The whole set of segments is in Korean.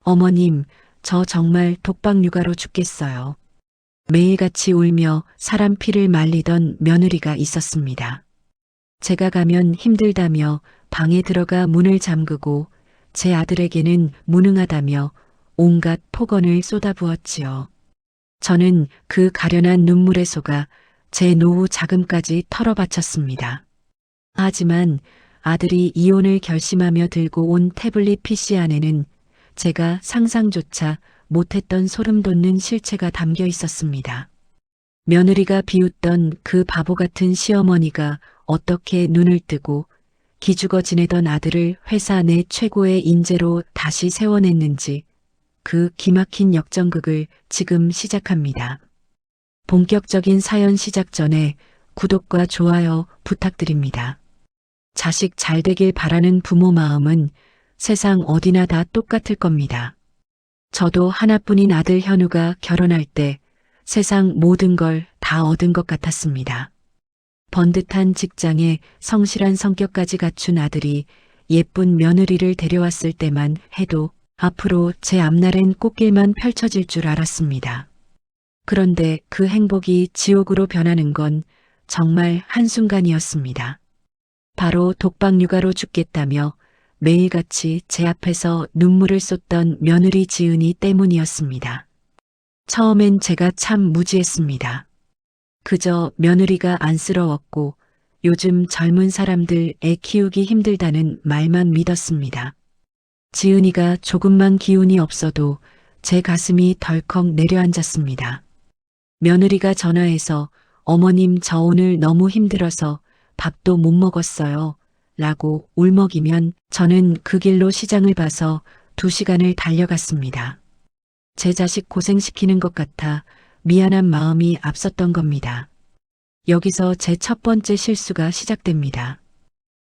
어머님, 저 정말 독박 육아로 죽겠어요. 매일같이 울며 사람 피를 말리던 며느리가 있었습니다. 제가 가면 힘들다며 방에 들어가 문을 잠그고 제 아들에게는 무능하다며 온갖 폭언을 쏟아부었지요. 저는 그 가련한 눈물에 속아 제 노후 자금까지 털어바쳤습니다. 하지만 아들이 이혼을 결심하며 들고 온 태블릿 PC 안에는 제가 상상조차 못했던 소름 돋는 실체가 담겨 있었습니다. 며느리가 비웃던 그 바보 같은 시어머니가 어떻게 눈을 뜨고 기죽어 지내던 아들을 회사 내 최고의 인재로 다시 세워냈는지 그 기막힌 역전극을 지금 시작합니다. 본격적인 사연 시작 전에 구독과 좋아요 부탁드립니다. 자식 잘 되길 바라는 부모 마음은 세상 어디나 다 똑같을 겁니다. 저도 하나뿐인 아들 현우가 결혼할 때 세상 모든 걸 다 얻은 것 같았습니다. 번듯한 직장에 성실한 성격까지 갖춘 아들이 예쁜 며느리를 데려왔을 때만 해도 앞으로 제 앞날엔 꽃길만 펼쳐질 줄 알았습니다. 그런데 그 행복이 지옥으로 변하는 건 정말 한순간이었습니다. 바로 독박 육아로 죽겠다며 매일같이 제 앞에서 눈물을 쏟던 며느리 지은이 때문이었습니다. 처음엔 제가 참 무지했습니다. 그저 며느리가 안쓰러웠고 요즘 젊은 사람들 애 키우기 힘들다는 말만 믿었습니다. 지은이가 조금만 기운이 없어도 제 가슴이 덜컥 내려앉았습니다. 며느리가 전화해서 어머님 저 오늘 너무 힘들어서 밥도 못 먹었어요. 라고 울먹이면 저는 그 길로 시장을 봐서 2시간을 달려갔습니다. 제 자식 고생시키는 것 같아 미안한 마음이 앞섰던 겁니다. 여기서 제 첫 번째 실수가 시작됩니다.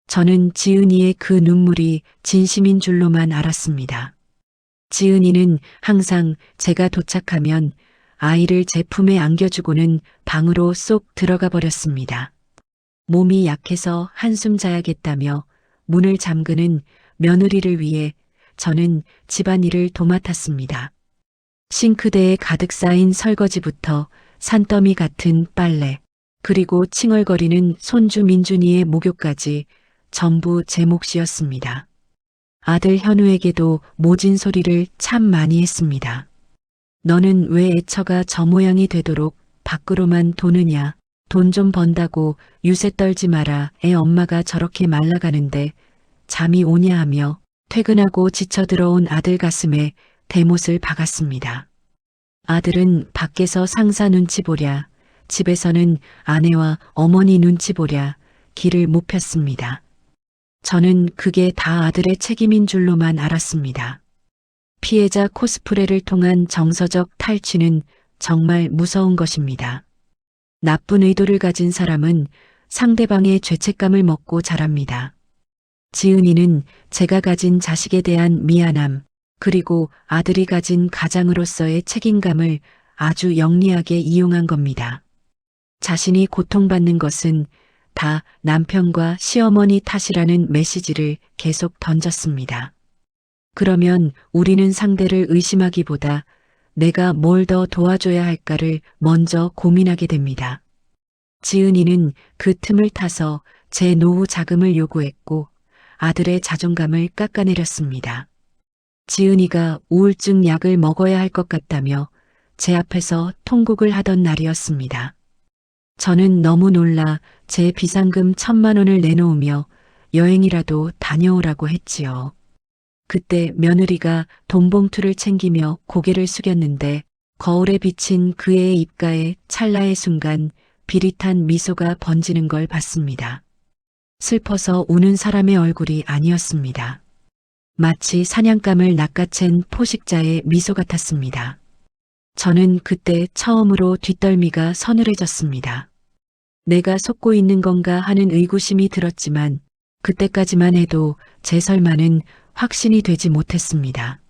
저는 지은이의 그 눈물이 진심인 줄로만 알았습니다. 지은이는 항상 제가 도착하면 아이를 제 품에 안겨주고는 방으로 쏙 들어가 버렸습니다. 몸이 약해서 한숨 자야겠다며 문을 잠그는 며느리를 위해 저는 집안일을 도맡았습니다. 싱크대에 가득 쌓인 설거지부터 산더미 같은 빨래, 그리고 칭얼거리는 손주 민준이의 목욕까지 전부 제 몫이었습니다. 아들 현우에게도 모진 소리를 참 많이 했습니다. 너는 왜 애처가 저 모양이 되도록 밖으로만 도느냐. 돈 좀 번다고 유세 떨지 마라. 애 엄마가 저렇게 말라가는데 잠이 오냐 하며 퇴근하고 지쳐 들어온 아들 가슴에 대못을 박았습니다. 아들은 밖에서 상사 눈치 보랴, 집에서는 아내와 어머니 눈치 보랴 길을 못 폈습니다. 저는 그게 다 아들의 책임인 줄로만 알았습니다. 피해자 코스프레를 통한 정서적 탈취는 정말 무서운 것입니다. 나쁜 의도를 가진 사람은 상대방의 죄책감을 먹고 자랍니다. 지은이는 제가 가진 자식에 대한 미안함, 그리고 아들이 가진 가장으로서의 책임감을 아주 영리하게 이용한 겁니다. 자신이 고통받는 것은 다 남편과 시어머니 탓이라는 메시지를 계속 던졌습니다. 그러면 우리는 상대를 의심하기보다 내가 뭘 더 도와줘야 할까를 먼저 고민하게 됩니다. 지은이는 그 틈을 타서 제 노후 자금을 요구했고 아들의 자존감을 깎아내렸습니다. 지은이가 우울증 약을 먹어야 할 것 같다며 제 앞에서 통곡을 하던 날이었습니다. 저는 너무 놀라 제 비상금 1,000만 원을 내놓으며 여행이라도 다녀오라고 했지요. 그때 며느리가 돈봉투를 챙기며 고개를 숙였는데 거울에 비친 그의 입가에 찰나의 순간 비릿한 미소가 번지는 걸 봤습니다. 슬퍼서 우는 사람의 얼굴이 아니었습니다. 마치 사냥감을 낚아챈 포식자의 미소 같았습니다. 저는 그때 처음으로 뒷덜미가 서늘해졌습니다. 내가 속고 있는 건가 하는 의구심이 들었지만 그때까지만 해도 제 설마는 확신이 되지 못했습니다.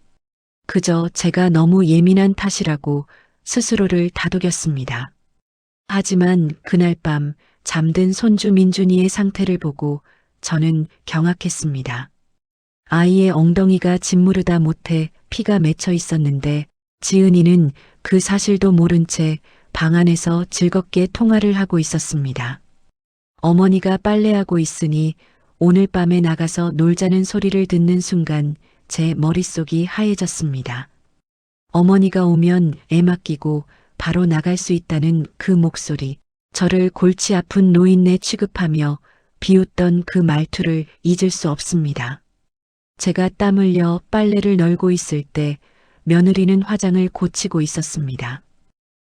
그저 제가 너무 예민한 탓이라고 스스로를 다독였습니다. 하지만 그날 밤 잠든 손주 민준이의 상태를 보고 저는 경악했습니다. 아이의 엉덩이가 짓무르다 못해 피가 맺혀 있었는데 지은이는 그 사실도 모른 채 방 안에서 즐겁게 통화를 하고 있었습니다. 어머니가 빨래하고 있으니 오늘 밤에 나가서 놀자는 소리를 듣는 순간 제 머릿속이 하얘졌습니다. 어머니가 오면 애 맡기고 바로 나갈 수 있다는 그 목소리, 저를 골치 아픈 노인네 취급하며 비웃던 그 말투를 잊을 수 없습니다. 제가 땀 흘려 빨래를 널고 있을 때 며느리는 화장을 고치고 있었습니다.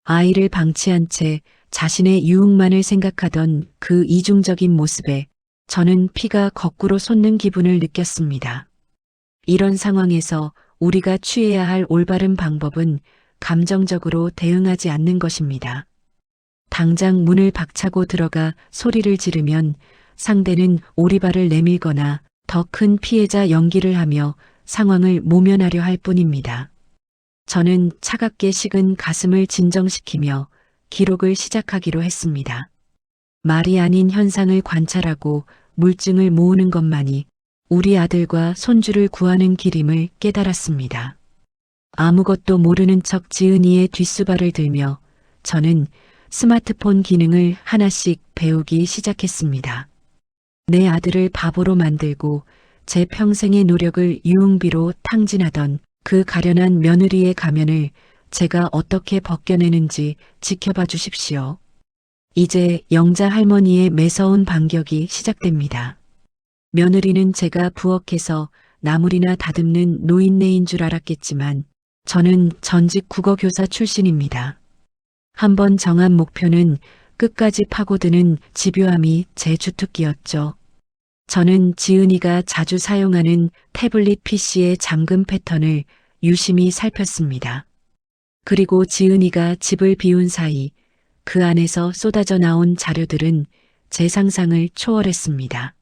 아이를 방치한 채 자신의 유흥만을 생각하던 그 이중적인 모습에 저는 피가 거꾸로 솟는 기분을 느꼈습니다. 이런 상황에서 우리가 취해야 할 올바른 방법은 감정적으로 대응하지 않는 것입니다. 당장 문을 박차고 들어가 소리를 지르면 상대는 오리발을 내밀거나 더 큰 피해자 연기를 하며 상황을 모면하려 할 뿐입니다. 저는 차갑게 식은 가슴을 진정시키며 기록을 시작하기로 했습니다. 말이 아닌 현상을 관찰하고 물증을 모으는 것만이 우리 아들과 손주를 구하는 길임을 깨달았습니다. 아무것도 모르는 척 지은이의 뒷수발을 들며 저는 스마트폰 기능을 하나씩 배우기 시작했습니다. 내 아들을 바보로 만들고 제 평생의 노력을 유흥비로 탕진하던 그 가련한 며느리의 가면을 제가 어떻게 벗겨내는지 지켜봐 주십시오. 이제 영자 할머니의 매서운 반격이 시작됩니다. 며느리는 제가 부엌에서 나물이나 다듬는 노인네인 줄 알았겠지만 저는 전직 국어교사 출신입니다. 한번 정한 목표는 끝까지 파고드는 집요함이 제 주특기였죠. 저는 지은이가 자주 사용하는 태블릿 PC의 잠금 패턴을 유심히 살폈습니다. 그리고 지은이가 집을 비운 사이 그 안에서 쏟아져 나온 자료들은 제 상상을 초월했습니다.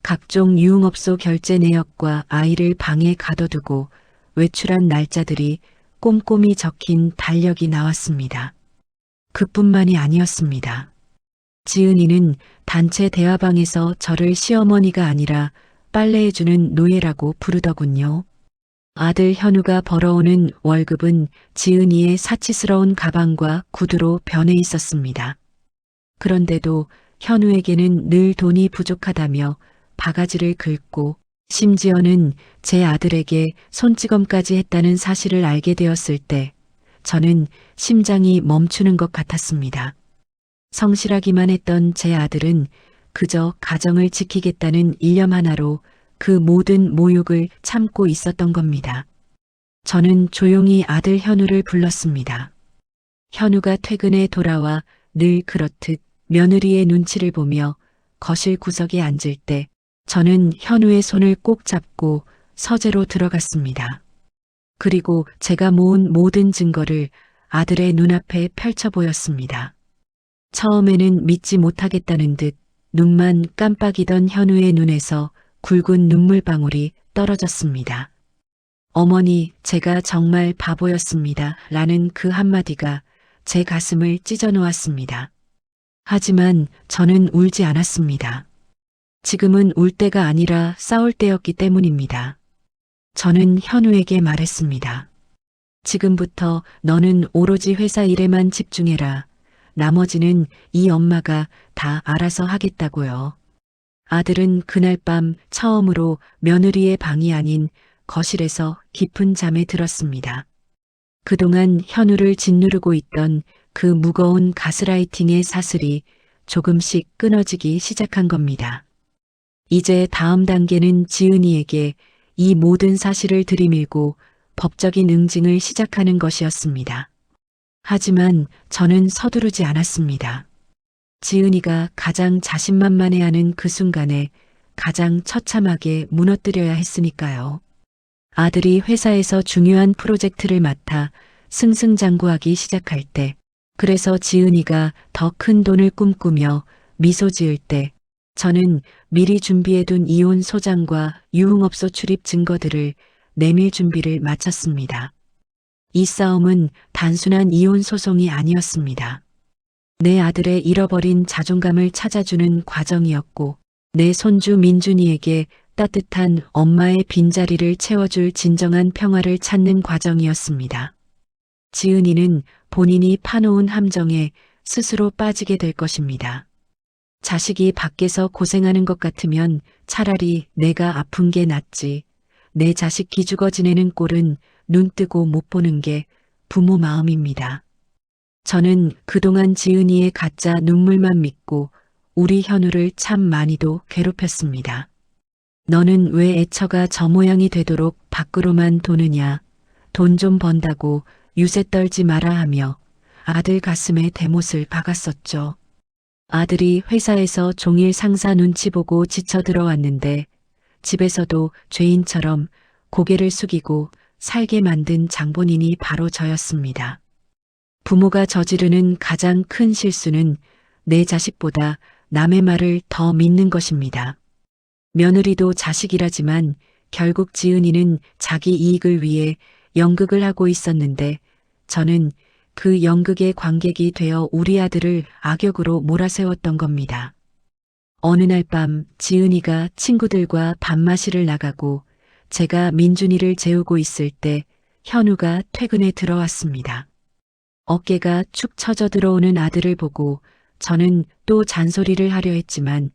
각종 유흥업소 결제 내역과 아이를 방에 가둬두고 외출한 날짜들이 꼼꼼히 적힌 달력이 나왔습니다. 그뿐만이 아니었습니다. 지은이는 단체 대화방에서 저를 시어머니가 아니라 빨래해주는 노예라고 부르더군요. 아들 현우가 벌어오는 월급은 지은이의 사치스러운 가방과 구두로 변해 있었습니다. 그런데도 현우에게는 늘 돈이 부족하다며 바가지를 긁고 심지어는 제 아들에게 손찌검까지 했다는 사실을 알게 되었을 때 저는 심장이 멈추는 것 같았습니다. 성실하기만 했던 제 아들은 그저 가정을 지키겠다는 일념 하나로 그 모든 모욕을 참고 있었던 겁니다. 저는 조용히 아들 현우를 불렀습니다. 현우가 퇴근해 돌아와 늘 그렇듯 며느리의 눈치를 보며 거실 구석에 앉을 때 저는 현우의 손을 꼭 잡고 서재로 들어갔습니다. 그리고 제가 모은 모든 증거를 아들의 눈앞에 펼쳐 보였습니다. 처음에는 믿지 못하겠다는 듯 눈만 깜빡이던 현우의 눈에서 굵은 눈물방울이 떨어졌습니다. 어머니, 제가 정말 바보였습니다. 라는 그 한마디가 제 가슴을 찢어 놓았습니다. 하지만 저는 울지 않았습니다. 지금은 울 때가 아니라 싸울 때였기 때문입니다. 저는 현우에게 말했습니다. 지금부터 너는 오로지 회사 일에만 집중해라. 나머지는 이 엄마가 다 알아서 하겠다고요. 아들은 그날 밤 처음으로 며느리의 방이 아닌 거실에서 깊은 잠에 들었습니다. 그동안 현우를 짓누르고 있던 그 무거운 가스라이팅의 사슬이 조금씩 끊어지기 시작한 겁니다. 이제 다음 단계는 지은이에게 이 모든 사실을 들이밀고 법적인 응징을 시작하는 것이었습니다. 하지만 저는 서두르지 않았습니다. 지은이가 가장 자신만만해하는 그 순간에 가장 처참하게 무너뜨려야 했으니까요. 아들이 회사에서 중요한 프로젝트를 맡아 승승장구하기 시작할 때, 그래서 지은이가 더 큰 돈을 꿈꾸며 미소 지을 때, 저는 미리 준비해둔 이혼 소장과 유흥업소 출입 증거들을 내밀 준비를 마쳤습니다. 이 싸움은 단순한 이혼 소송이 아니었습니다. 내 아들의 잃어버린 자존감을 찾아주는 과정이었고 내 손주 민준이에게 따뜻한 엄마의 빈자리를 채워줄 진정한 평화를 찾는 과정이었습니다. 지은이는 본인이 파놓은 함정에 스스로 빠지게 될 것입니다. 자식이 밖에서 고생하는 것 같으면 차라리 내가 아픈 게 낫지. 내 자식 기죽어 지내는 꼴은 눈 뜨고 못 보는 게 부모 마음입니다. 저는 그동안 지은이의 가짜 눈물만 믿고 우리 현우를 참 많이도 괴롭혔습니다. 너는 왜 애처가 저 모양이 되도록 밖으로만 도느냐. 돈 좀 번다고 유세 떨지 마라 하며 아들 가슴에 대못을 박았었죠. 아들이 회사에서 종일 상사 눈치 보고 지쳐 들어왔는데 집에서도 죄인처럼 고개를 숙이고 살게 만든 장본인이 바로 저였습니다. 부모가 저지르는 가장 큰 실수는 내 자식보다 남의 말을 더 믿는 것입니다. 며느리도 자식이라지만 결국 지은이는 자기 이익을 위해 연극을 하고 있었는데 저는 그 연극의 관객이 되어 우리 아들을 악역으로 몰아세웠던 겁니다. 어느 날 밤 지은이가 친구들과 밥마시를 나가고 제가 민준이를 재우고 있을 때 현우가 퇴근에 들어왔습니다. 어깨가 축 처져 들어오는 아들을 보고 저는 또 잔소리를 하려 했지만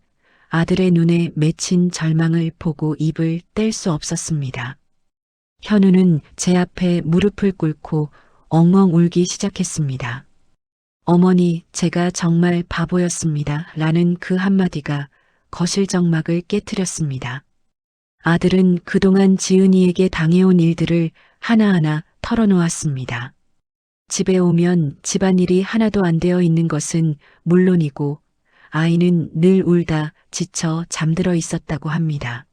아들의 눈에 맺힌 절망을 보고 입을 뗄 수 없었습니다. 현우는 제 앞에 무릎을 꿇고 엉엉 울기 시작했습니다. 어머니, 제가 정말 바보였습니다. 라는 그 한마디가 거실 정막을 깨트렸습니다. 아들은 그동안 지은이에게 당해온 일들을 하나하나 털어놓았습니다. 집에 오면 집안일이 하나도 안 되어 있는 것은 물론이고 아이는 늘 울다 지쳐 잠들어 있었다고 합니다.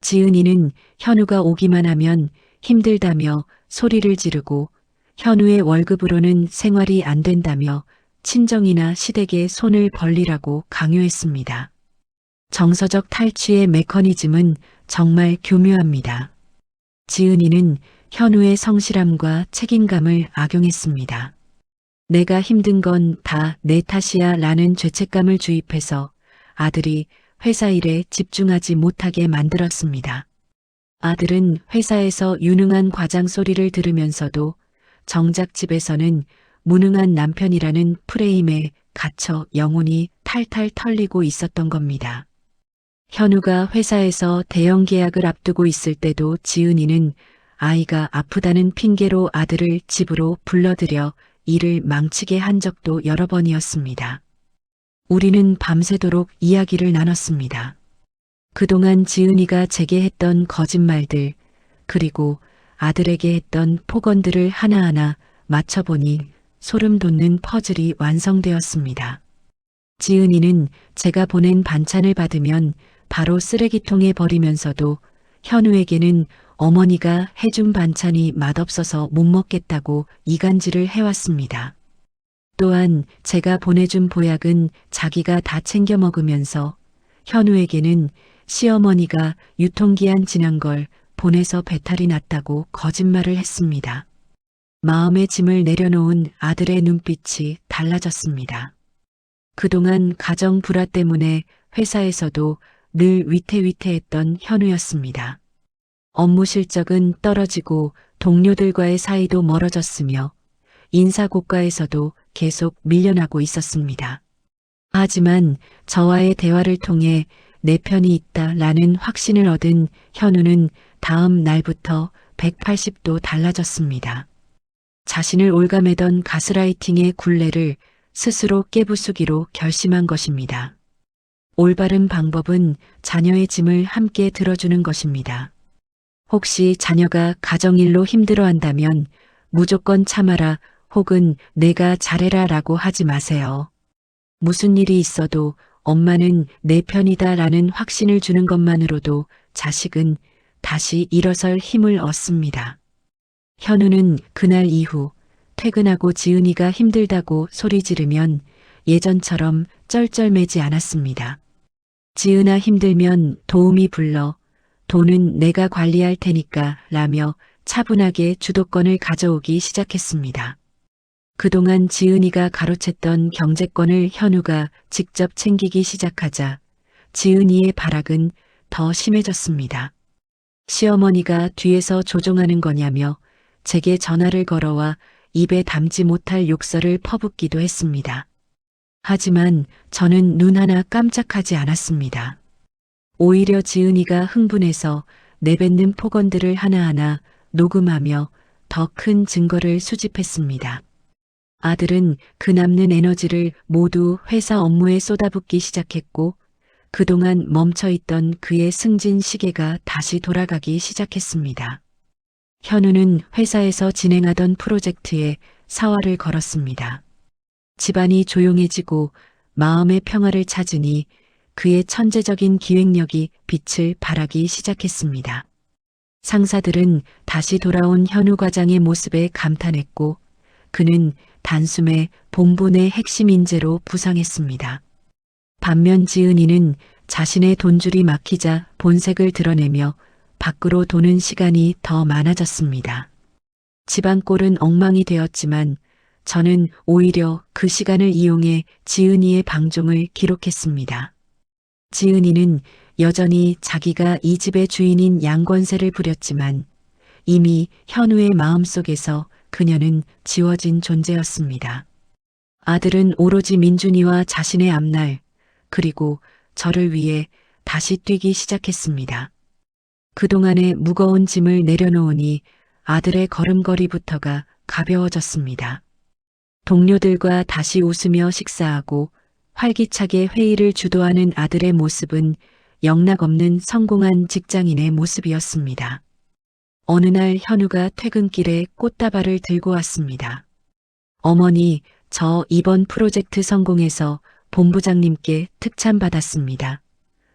지은이는 현우가 오기만 하면 힘들다며 소리를 지르고 현우의 월급으로는 생활이 안 된다며 친정이나 시댁에 손을 벌리라고 강요했습니다. 정서적 탈취의 메커니즘은 정말 교묘합니다. 지은이는 현우의 성실함과 책임감을 악용했습니다. 내가 힘든 건 다 내 탓이야 라는 죄책감을 주입해서 아들이 회사 일에 집중하지 못하게 만들었습니다. 아들은 회사에서 유능한 과장 소리를 들으면서도 정작 집에서는 무능한 남편이라는 프레임에 갇혀 영혼이 탈탈 털리고 있었던 겁니다. 현우가 회사에서 대형 계약을 앞두고 있을 때도 지은이는 아이가 아프다는 핑계로 아들을 집으로 불러들여 일을 망치게 한 적도 여러 번이었습니다. 우리는 밤새도록 이야기를 나눴습니다. 그동안 지은이가 제게 했던 거짓말들, 그리고 아들에게 했던 폭언들을 하나하나 맞춰보니 소름 돋는 퍼즐이 완성되었습니다. 지은이는 제가 보낸 반찬을 받으면 바로 쓰레기통에 버리면서도 현우에게는 어머니가 해준 반찬이 맛없어서 못 먹겠다고 이간질을 해왔습니다. 또한 제가 보내준 보약은 자기가 다 챙겨 먹으면서 현우에게는 시어머니가 유통기한 지난 걸 보내서 배탈이 났다고 거짓말을 했습니다. 마음의 짐을 내려놓은 아들의 눈빛이 달라졌습니다. 그동안 가정 불화 때문에 회사에서도 늘 위태위태했던 현우였습니다. 업무 실적은 떨어지고 동료들과의 사이도 멀어졌으며 인사고과에서도 계속 밀려나고 있었습니다. 하지만 저와의 대화를 통해 내 편이 있다라는 확신을 얻은 현우는 다음 날부터 180도 달라졌습니다. 자신을 올가매던 가스라이팅의 굴레를 스스로 깨부수기로 결심한 것입니다. 올바른 방법은 자녀의 짐을 함께 들어주는 것입니다. 혹시 자녀가 가정일로 힘들어한다면 무조건 참아라 혹은 내가 잘해라 라고 하지 마세요. 무슨 일이 있어도 엄마는 내 편이다 라는 확신을 주는 것만으로도 자식은 다시 일어설 힘을 얻습니다. 현우는 그날 이후 퇴근하고 지은이가 힘들다고 소리 지르면 예전처럼 쩔쩔매지 않았습니다. 지은아 힘들면 도우미 불러. 돈은 내가 관리할 테니까 라며 차분하게 주도권을 가져오기 시작했습니다. 그동안 지은이가 가로챘던 경제권을 현우가 직접 챙기기 시작하자 지은이의 발악은 더 심해졌습니다. 시어머니가 뒤에서 조종하는 거냐며 제게 전화를 걸어와 입에 담지 못할 욕설을 퍼붓기도 했습니다. 하지만 저는 눈 하나 깜짝하지 않았습니다. 오히려 지은이가 흥분해서 내뱉는 폭언들을 하나하나 녹음하며 더 큰 증거를 수집했습니다. 아들은 그 남는 에너지를 모두 회사 업무에 쏟아붓기 시작했고 그동안 멈춰있던 그의 승진 시계가 다시 돌아가기 시작했습니다. 현우는 회사에서 진행하던 프로젝트에 사활을 걸었습니다. 집안이 조용해지고 마음의 평화를 찾으니 그의 천재적인 기획력이 빛을 발하기 시작했습니다. 상사들은 다시 돌아온 현우 과장의 모습에 감탄했고 그는 단숨에 본부 내 핵심 인재로 부상했습니다. 반면 지은이는 자신의 돈줄이 막히자 본색을 드러내며 밖으로 도는 시간이 더 많아졌습니다. 집안 꼴은 엉망이 되었지만 저는 오히려 그 시간을 이용해 지은이의 방종을 기록했습니다. 지은이는 여전히 자기가 이 집의 주인인 양권세를 부렸지만 이미 현우의 마음속에서 그녀는 지워진 존재였습니다. 아들은 오로지 민준이와 자신의 앞날 그리고 저를 위해 다시 뛰기 시작했습니다. 그동안의 무거운 짐을 내려놓으니 아들의 걸음걸이부터가 가벼워졌습니다. 동료들과 다시 웃으며 식사하고 활기차게 회의를 주도하는 아들의 모습은 영락없는 성공한 직장인의 모습이었습니다. 어느 날 현우가 퇴근길에 꽃다발을 들고 왔습니다. 어머니, 저 이번 프로젝트 성공해서 본부장님께 특찬 받았습니다.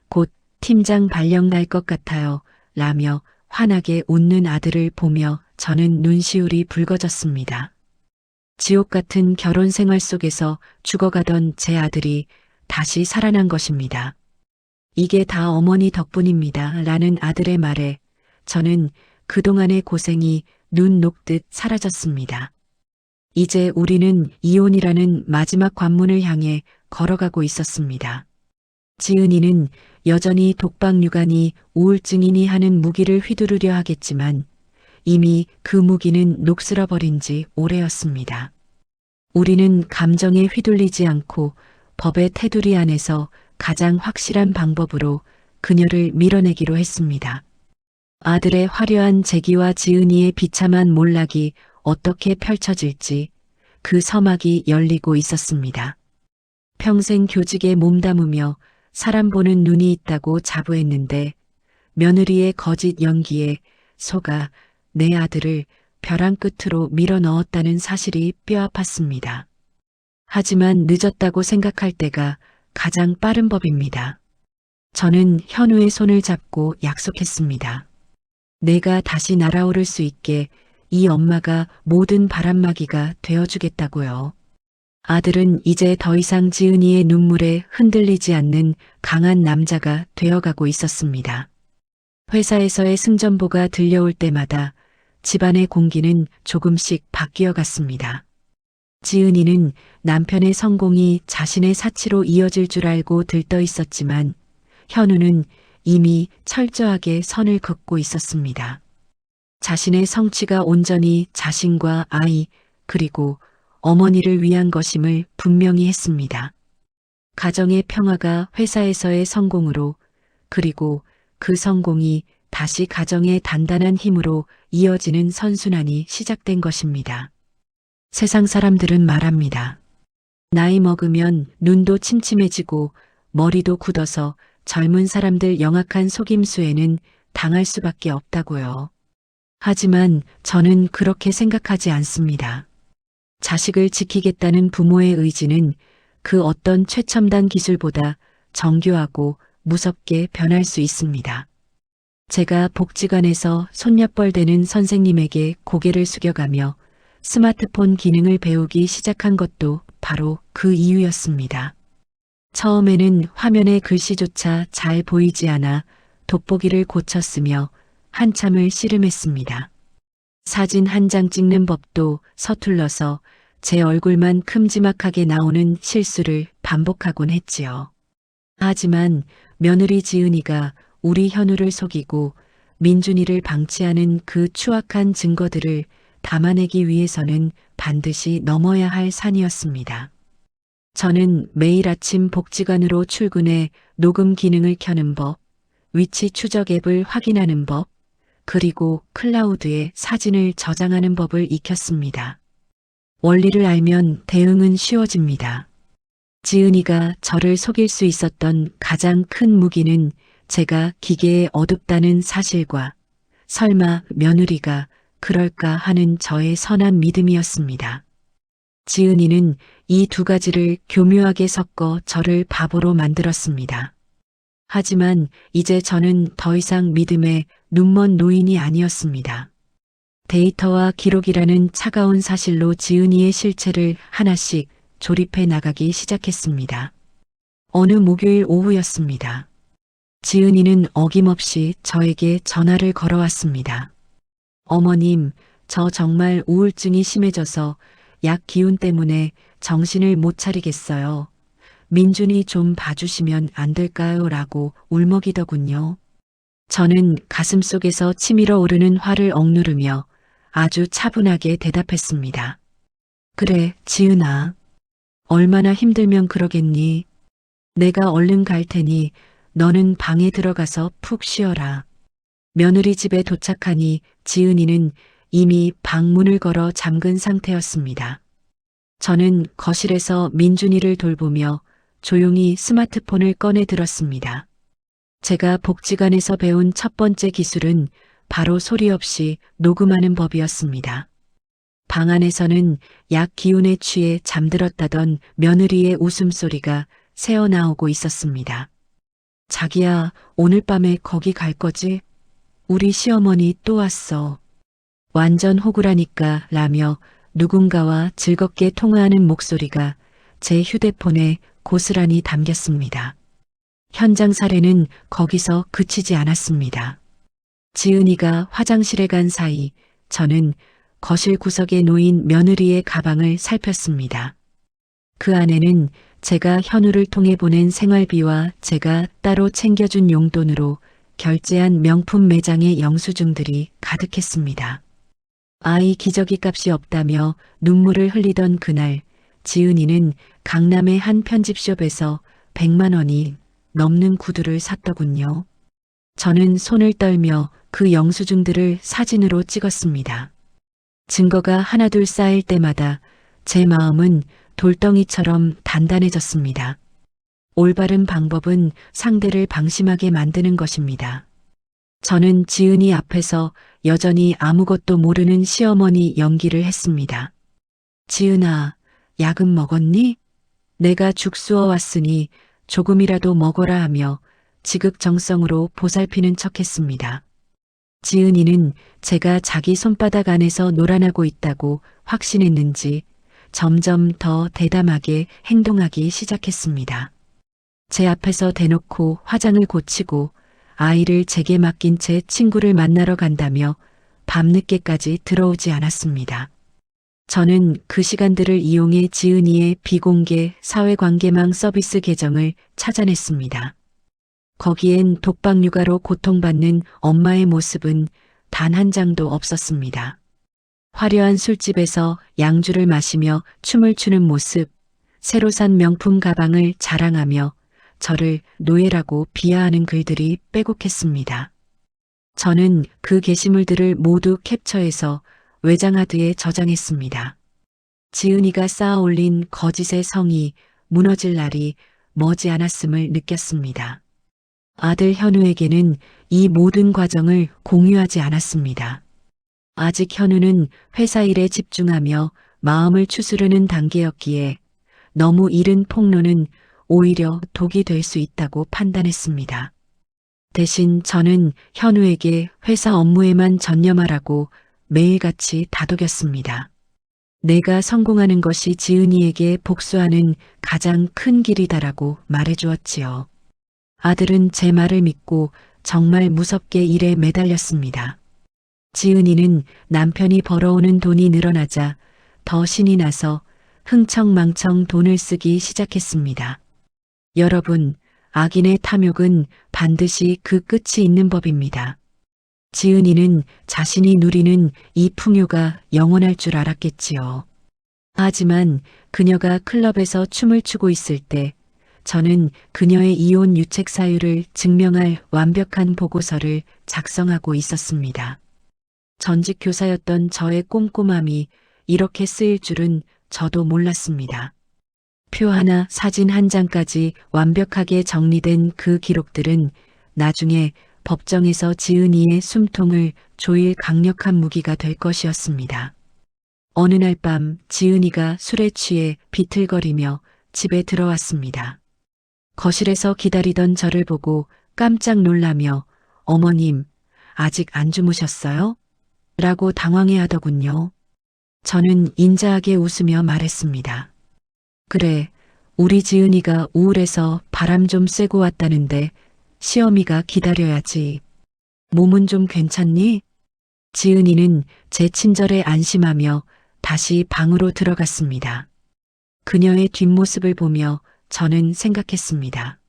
곧 팀장 발령 날 것 같아요. 라며 환하게 웃는 아들을 보며 저는 눈시울이 붉어졌습니다. 지옥 같은 결혼 생활 속에서 죽어가던 제 아들이 다시 살아난 것입니다. 이게 다 어머니 덕분입니다. 라는 아들의 말에 저는 그동안의 고생이 눈 녹듯 사라졌습니다. 이제 우리는 이혼이라는 마지막 관문을 향해 걸어가고 있었습니다. 지은이는 여전히 독박 육아니 우울증이니 하는 무기를 휘두르려 하겠지만 이미 그 무기는 녹슬어버린 지 오래였습니다. 우리는 감정에 휘둘리지 않고 법의 테두리 안에서 가장 확실한 방법으로 그녀를 밀어내기로 했습니다. 아들의 화려한 재기와 지은이의 비참한 몰락이 어떻게 펼쳐질지 그 서막이 열리고 있었습니다. 평생 교직에 몸담으며 사람 보는 눈이 있다고 자부했는데 며느리의 거짓 연기에 속아 내 아들을 벼랑 끝으로 밀어 넣었다는 사실이 뼈아팠습니다. 하지만 늦었다고 생각할 때가 가장 빠른 법입니다. 저는 현우의 손을 잡고 약속했습니다. 내가 다시 날아오를 수 있게 이 엄마가 모든 바람막이가 되어주겠다고요. 아들은 이제 더 이상 지은이의 눈물에 흔들리지 않는 강한 남자가 되어가고 있었습니다. 회사에서의 승전보가 들려올 때마다 집안의 공기는 조금씩 바뀌어 갔습니다. 지은이는 남편의 성공이 자신의 사치로 이어질 줄 알고 들떠 있었지만 현우는 이미 철저하게 선을 긋고 있었습니다. 자신의 성취가 온전히 자신과 아이 그리고 어머니를 위한 것임을 분명히 했습니다. 가정의 평화가 회사에서의 성공으로 그리고 그 성공이 다시 가정의 단단한 힘으로 이어지는 선순환이 시작된 것입니다. 세상 사람들은 말합니다. 나이 먹으면 눈도 침침해지고 머리도 굳어서 젊은 사람들 영악한 속임수에는 당할 수밖에 없다고요. 하지만 저는 그렇게 생각하지 않습니다. 자식을 지키겠다는 부모의 의지는 그 어떤 최첨단 기술보다 정교하고 무섭게 변할 수 있습니다. 제가 복지관에서 손녀뻘 되는 선생님에게 고개를 숙여가며 스마트폰 기능을 배우기 시작한 것도 바로 그 이유였습니다. 처음에는 화면에 글씨조차 잘 보이지 않아 돋보기를 고쳤으며 한참을 씨름했습니다. 사진 한 장 찍는 법도 서툴러서 제 얼굴만 큼지막하게 나오는 실수를 반복하곤 했지요. 하지만 며느리 지은이가 우리 현우를 속이고 민준이를 방치하는 그 추악한 증거들을 담아내기 위해서는 반드시 넘어야 할 산이었습니다. 저는 매일 아침 복지관으로 출근해 녹음 기능을 켜는 법, 위치 추적 앱을 확인하는 법, 그리고 클라우드에 사진을 저장하는 법을 익혔습니다. 원리를 알면 대응은 쉬워집니다. 지은이가 저를 속일 수 있었던 가장 큰 무기는 제가 기계에 어둡다는 사실과 설마 며느리가 그럴까 하는 저의 선한 믿음이었습니다. 지은이는 이 두 가지를 교묘하게 섞어 저를 바보로 만들었습니다. 하지만 이제 저는 더 이상 믿음에 눈먼 노인이 아니었습니다. 데이터와 기록이라는 차가운 사실로 지은이의 실체를 하나씩 조립해 나가기 시작했습니다. 어느 목요일 오후였습니다. 지은이는 어김없이 저에게 전화를 걸어왔습니다. 어머님, 저 정말 우울증이 심해져서 약 기운 때문에 정신을 못 차리겠어요. 민준이 좀 봐주시면 안 될까요? 라고 울먹이더군요. 저는 가슴속에서 치밀어 오르는 화를 억누르며 아주 차분하게 대답했습니다. 그래, 지은아. 얼마나 힘들면 그러겠니? 내가 얼른 갈 테니 너는 방에 들어가서 푹 쉬어라. 며느리 집에 도착하니 지은이는 이미 방문을 걸어 잠근 상태였습니다. 저는 거실에서 민준이를 돌보며 조용히 스마트폰을 꺼내 들었습니다. 제가 복지관에서 배운 첫 번째 기술은 바로 소리 없이 녹음하는 법이었습니다. 방 안에서는 약 기운에 취해 잠들었다던 며느리의 웃음소리가 새어나오고 있었습니다. 자기야, 오늘 밤에 거기 갈 거지? 우리 시어머니 또 왔어. 완전 호구라니까 라며 누군가와 즐겁게 통화하는 목소리가 제 휴대폰에 고스란히 담겼습니다. 현장 살해는 거기서 그치지 않았습니다. 지은이가 화장실에 간 사이 저는 거실 구석에 놓인 며느리의 가방을 살폈습니다. 그 안에는 제가 현우를 통해 보낸 생활비와 제가 따로 챙겨준 용돈으로 결제한 명품 매장의 영수증들이 가득했습니다. 아이 기저귀 값이 없다며 눈물을 흘리던 그날 지은이는 강남의 한 편집숍에서 100만 원이 넘는 구두를 샀더군요. 저는 손을 떨며 그 영수증들을 사진으로 찍었습니다. 증거가 하나둘 쌓일 때마다 제 마음은 돌덩이처럼 단단해졌습니다. 올바른 방법은 상대를 방심하게 만드는 것입니다. 저는 지은이 앞에서 여전히 아무것도 모르는 시어머니 연기를 했습니다. 지은아, 약은 먹었니? 내가 죽 쑤어 왔으니 조금이라도 먹어라 하며 지극정성으로 보살피는 척했습니다. 지은이는 제가 자기 손바닥 안에서 놀아나고 있다고 확신했는지 점점 더 대담하게 행동하기 시작했습니다. 제 앞에서 대놓고 화장을 고치고 아이를 제게 맡긴 채 친구를 만나러 간다며 밤늦게까지 들어오지 않았습니다. 저는 그 시간들을 이용해 지은이의 비공개 사회관계망 서비스 계정을 찾아냈습니다. 거기엔 독박 육아로 고통받는 엄마의 모습은 단 한 장도 없었습니다. 화려한 술집에서 양주를 마시며 춤을 추는 모습, 새로 산 명품 가방을 자랑하며 저를 노예라고 비하하는 글들이 빼곡했습니다. 저는 그 게시물들을 모두 캡처해서 외장하드에 저장했습니다. 지은이가 쌓아 올린 거짓의 성이 무너질 날이 머지 않았음을 느꼈습니다. 아들 현우에게는 이 모든 과정을 공유하지 않았습니다. 아직 현우는 회사 일에 집중하며 마음을 추스르는 단계였기에 너무 이른 폭로는 오히려 독이 될 수 있다고 판단했습니다. 대신 저는 현우에게 회사 업무에만 전념하라고 매일같이 다독였습니다. 내가 성공하는 것이 지은이에게 복수하는 가장 큰 길이다라고 말해주었지요. 아들은 제 말을 믿고 정말 무섭게 일에 매달렸습니다. 지은이는 남편이 벌어오는 돈이 늘어나자 더 신이 나서 흥청망청 돈을 쓰기 시작했습니다. 여러분, 악인의 탐욕은 반드시 그 끝이 있는 법입니다. 지은이는 자신이 누리는 이 풍요가 영원할 줄 알았겠지요. 하지만 그녀가 클럽에서 춤을 추고 있을 때 저는 그녀의 이혼 유책 사유를 증명할 완벽한 보고서를 작성하고 있었습니다. 전직 교사였던 저의 꼼꼼함이 이렇게 쓰일 줄은 저도 몰랐습니다. 표 하나, 사진 한 장까지 완벽하게 정리된 그 기록들은 나중에 법정에서 지은이의 숨통을 조일 강력한 무기가 될 것이었습니다. 어느 날 밤 지은이가 술에 취해 비틀거리며 집에 들어왔습니다. 거실에서 기다리던 저를 보고 깜짝 놀라며 어머님, 아직 안 주무셨어요? 라고 당황해 하더군요. 저는 인자하게 웃으며 말했습니다. 그래, 우리 지은이가 우울해서 바람 좀 쐬고 왔다는데 시어미가 기다려야지. 몸은 좀 괜찮니? 지은이는 제 친절에 안심하며 다시 방으로 들어갔습니다. 그녀의 뒷모습을 보며 저는 생각했습니다.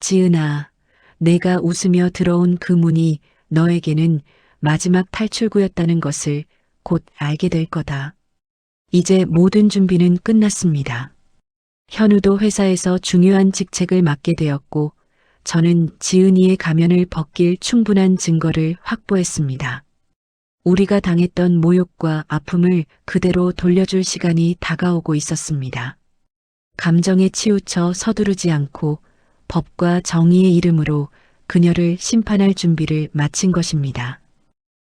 지은아, 내가 웃으며 들어온 그 문이 너에게는 마지막 탈출구였다는 것을 곧 알게 될 거다. 이제 모든 준비는 끝났습니다. 현우도 회사에서 중요한 직책을 맡게 되었고 저는 지은이의 가면을 벗길 충분한 증거를 확보했습니다. 우리가 당했던 모욕과 아픔을 그대로 돌려줄 시간이 다가오고 있었습니다. 감정에 치우쳐 서두르지 않고 법과 정의의 이름으로 그녀를 심판할 준비를 마친 것입니다.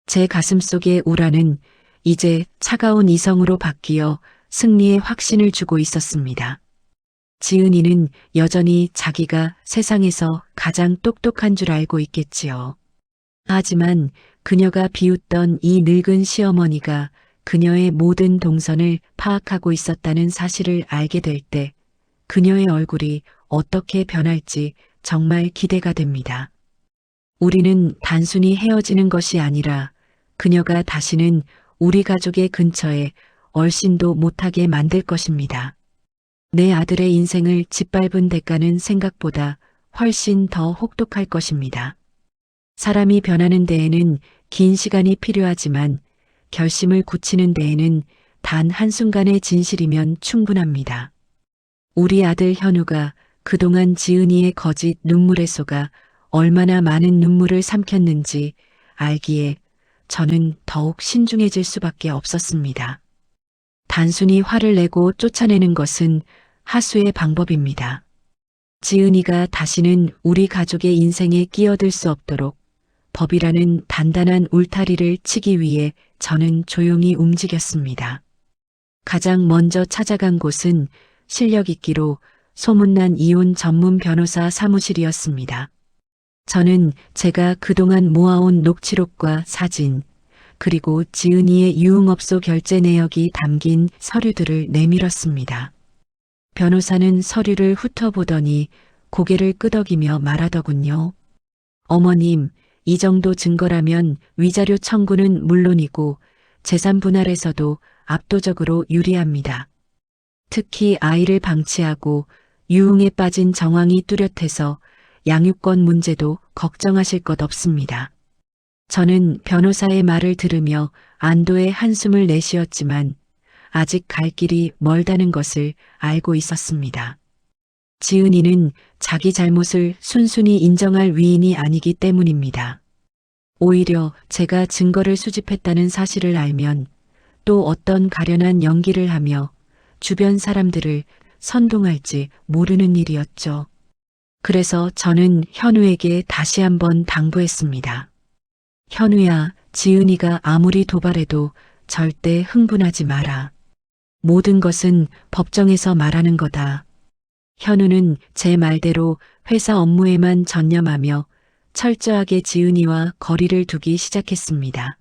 제 가슴속의 우라는 이제 차가운 이성으로 바뀌어 승리의 확신을 주고 있었습니다. 지은이는 여전히 자기가 세상에서 가장 똑똑한 줄 알고 있겠지요. 하지만 그녀가 비웃던 이 늙은 시어머니가 그녀의 모든 동선을 파악하고 있었다는 사실을 알게 될 때 그녀의 얼굴이 어떻게 변할지 정말 기대가 됩니다. 우리는 단순히 헤어지는 것이 아니라 그녀가 다시는 우리 가족의 근처에 얼씬도 못하게 만들 것입니다. 내 아들의 인생을 짓밟은 대가는 생각보다 훨씬 더 혹독할 것입니다. 사람이 변하는 데에는 긴 시간이 필요하지만 결심을 굳히는 데에는 단 한순간의 진실이면 충분합니다. 우리 아들 현우가 그동안 지은이의 거짓 눈물의 쏘가 얼마나 많은 눈물을 삼켰는지 알기에 저는 더욱 신중해질 수밖에 없었습니다. 단순히 화를 내고 쫓아내는 것은 하수의 방법입니다. 지은이가 다시는 우리 가족의 인생에 끼어들 수 없도록 법이라는 단단한 울타리를 치기 위해 저는 조용히 움직였습니다. 가장 먼저 찾아간 곳은 실력 있기로 소문난 이혼 전문 변호사 사무실이었습니다. 저는 제가 그동안 모아온 녹취록과 사진, 그리고 지은이의 유흥업소 결제 내역이 담긴 서류들을 내밀었습니다. 변호사는 서류를 훑어보더니 고개를 끄덕이며 말하더군요. 어머님, 이 정도 증거라면 위자료 청구는 물론이고 재산 분할에서도 압도적으로 유리합니다. 특히 아이를 방치하고 유흥에 빠진 정황이 뚜렷해서 양육권 문제도 걱정하실 것 없습니다. 저는 변호사의 말을 들으며 안도의 한숨을 내쉬었지만 아직 갈 길이 멀다는 것을 알고 있었습니다. 지은이는 자기 잘못을 순순히 인정할 위인이 아니기 때문입니다. 오히려 제가 증거를 수집했다는 사실을 알면 또 어떤 가련한 연기를 하며 주변 사람들을 선동할지 모르는 일이었죠. 그래서 저는 현우에게 다시 한번 당부했습니다. 현우야, 지은이가 아무리 도발해도 절대 흥분하지 마라. 모든 것은 법정에서 말하는 거다. 현우는 제 말대로 회사 업무에만 전념하며 철저하게 지은이와 거리를 두기 시작했습니다.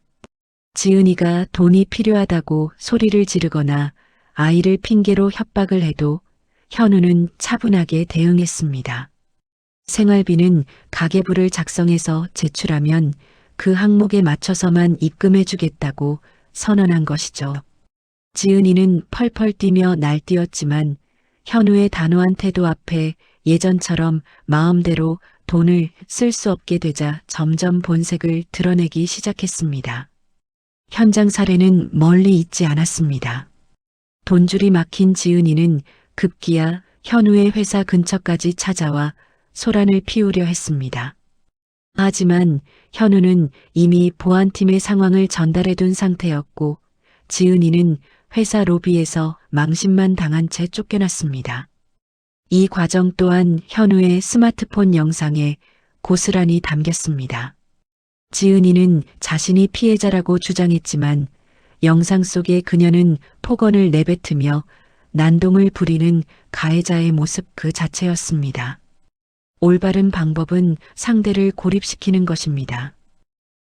지은이가 돈이 필요하다고 소리를 지르거나 아이를 핑계로 협박을 해도 현우는 차분하게 대응했습니다. 생활비는 가계부를 작성해서 제출하면 그 항목에 맞춰서만 입금해 주겠다고 선언한 것이죠. 지은이는 펄펄 뛰며 날뛰었지만 현우의 단호한 태도 앞에 예전처럼 마음대로 돈을 쓸 수 없게 되자 점점 본색을 드러내기 시작했습니다. 현장 사례는 멀리 있지 않았습니다. 돈줄이 막힌 지은이는 급기야 현우의 회사 근처까지 찾아와 소란을 피우려 했습니다. 하지만 현우는 이미 보안팀의 상황을 전달해둔 상태였고 지은이는 회사 로비에서 망신만 당한 채 쫓겨났습니다. 이 과정 또한 현우의 스마트폰 영상에 고스란히 담겼습니다. 지은이는 자신이 피해자라고 주장했지만 영상 속의 그녀는 폭언을 내뱉으며 난동을 부리는 가해자의 모습 그 자체였습니다. 올바른 방법은 상대를 고립시키는 것입니다.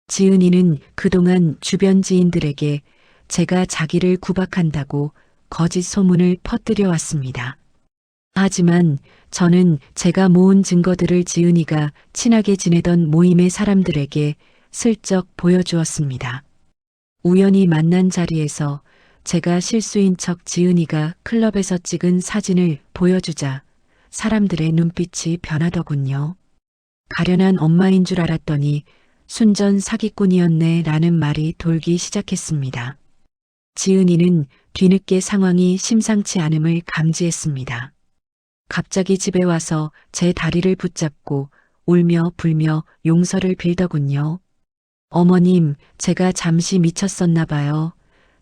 지은이는 그동안 주변 지인들에게 제가 자기를 구박한다고 거짓 소문을 퍼뜨려 왔습니다. 하지만 저는 제가 모은 증거들을 지은이가 친하게 지내던 모임의 사람들에게 슬쩍 보여주었습니다. 우연히 만난 자리에서 제가 실수인 척 지은이가 클럽에서 찍은 사진을 보여주자 사람들의 눈빛이 변하더군요. 가련한 엄마인 줄 알았더니 순전 사기꾼이었네 라는 말이 돌기 시작했습니다. 지은이는 뒤늦게 상황이 심상치 않음을 감지했습니다. 갑자기 집에 와서 제 다리를 붙잡고 울며 불며 용서를 빌더군요. 어머님, 제가 잠시 미쳤었나 봐요.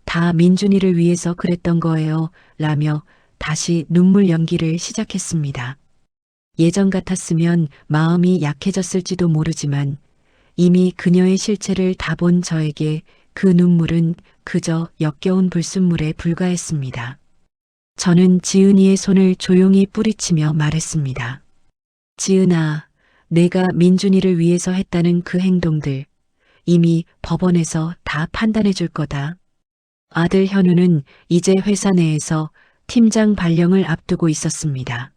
다 민준이를 위해서 그랬던 거예요. 라며 다시 눈물 연기를 시작했습니다. 예전 같았으면 마음이 약해졌을지도 모르지만 이미 그녀의 실체를 다 본 저에게 그 눈물은 그저 역겨운 불순물에 불과했습니다. 저는 지은이의 손을 조용히 뿌리치며 말했습니다. 지은아, 내가 민준이를 위해서 했다는 그 행동들 이미 법원에서 다 판단해 줄 거다. 아들 현우는 이제 회사 내에서 팀장 발령을 앞두고 있었습니다.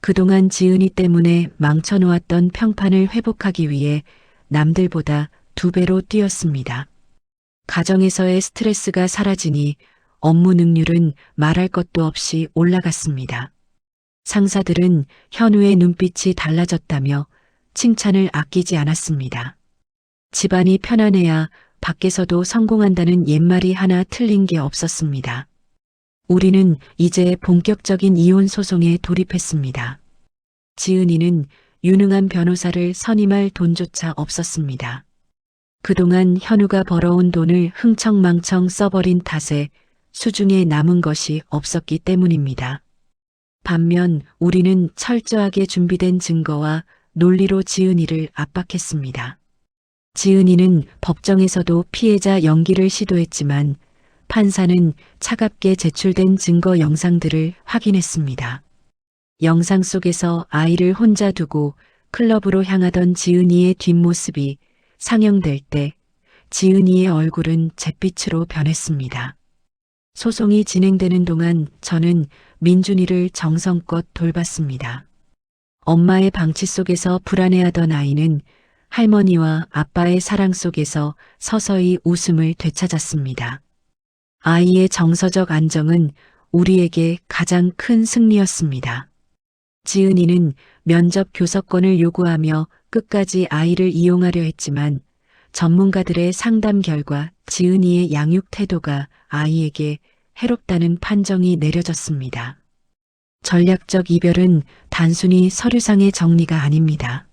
그동안 지은이 때문에 망쳐놓았던 평판을 회복하기 위해 남들보다 2배로 뛰었습니다. 가정에서의 스트레스가 사라지니 업무 능률은 말할 것도 없이 올라갔습니다. 상사들은 현우의 눈빛이 달라졌다며 칭찬을 아끼지 않았습니다. 집안이 편안해야 밖에서도 성공한다는 옛말이 하나 틀린 게 없었습니다. 우리는 이제 본격적인 이혼 소송에 돌입했습니다. 지은이는 유능한 변호사를 선임할 돈조차 없었습니다. 그동안 현우가 벌어온 돈을 흥청망청 써버린 탓에 수중에 남은 것이 없었기 때문입니다. 반면 우리는 철저하게 준비된 증거와 논리로 지은이를 압박했습니다. 지은이는 법정에서도 피해자 연기를 시도했지만 판사는 차갑게 제출된 증거 영상들을 확인했습니다. 영상 속에서 아이를 혼자 두고 클럽으로 향하던 지은이의 뒷모습이 상영될 때 지은이의 얼굴은 잿빛으로 변했습니다. 소송이 진행되는 동안 저는 민준이를 정성껏 돌봤습니다. 엄마의 방치 속에서 불안해하던 아이는 할머니와 아빠의 사랑 속에서 서서히 웃음을 되찾았습니다. 아이의 정서적 안정은 우리에게 가장 큰 승리였습니다. 지은이는 면접 교섭권을 요구하며 끝까지 아이를 이용하려 했지만 전문가들의 상담 결과 지은이의 양육 태도가 아이에게 해롭다는 판정이 내려졌습니다. 전략적 이별은 단순히 서류상의 정리가 아닙니다.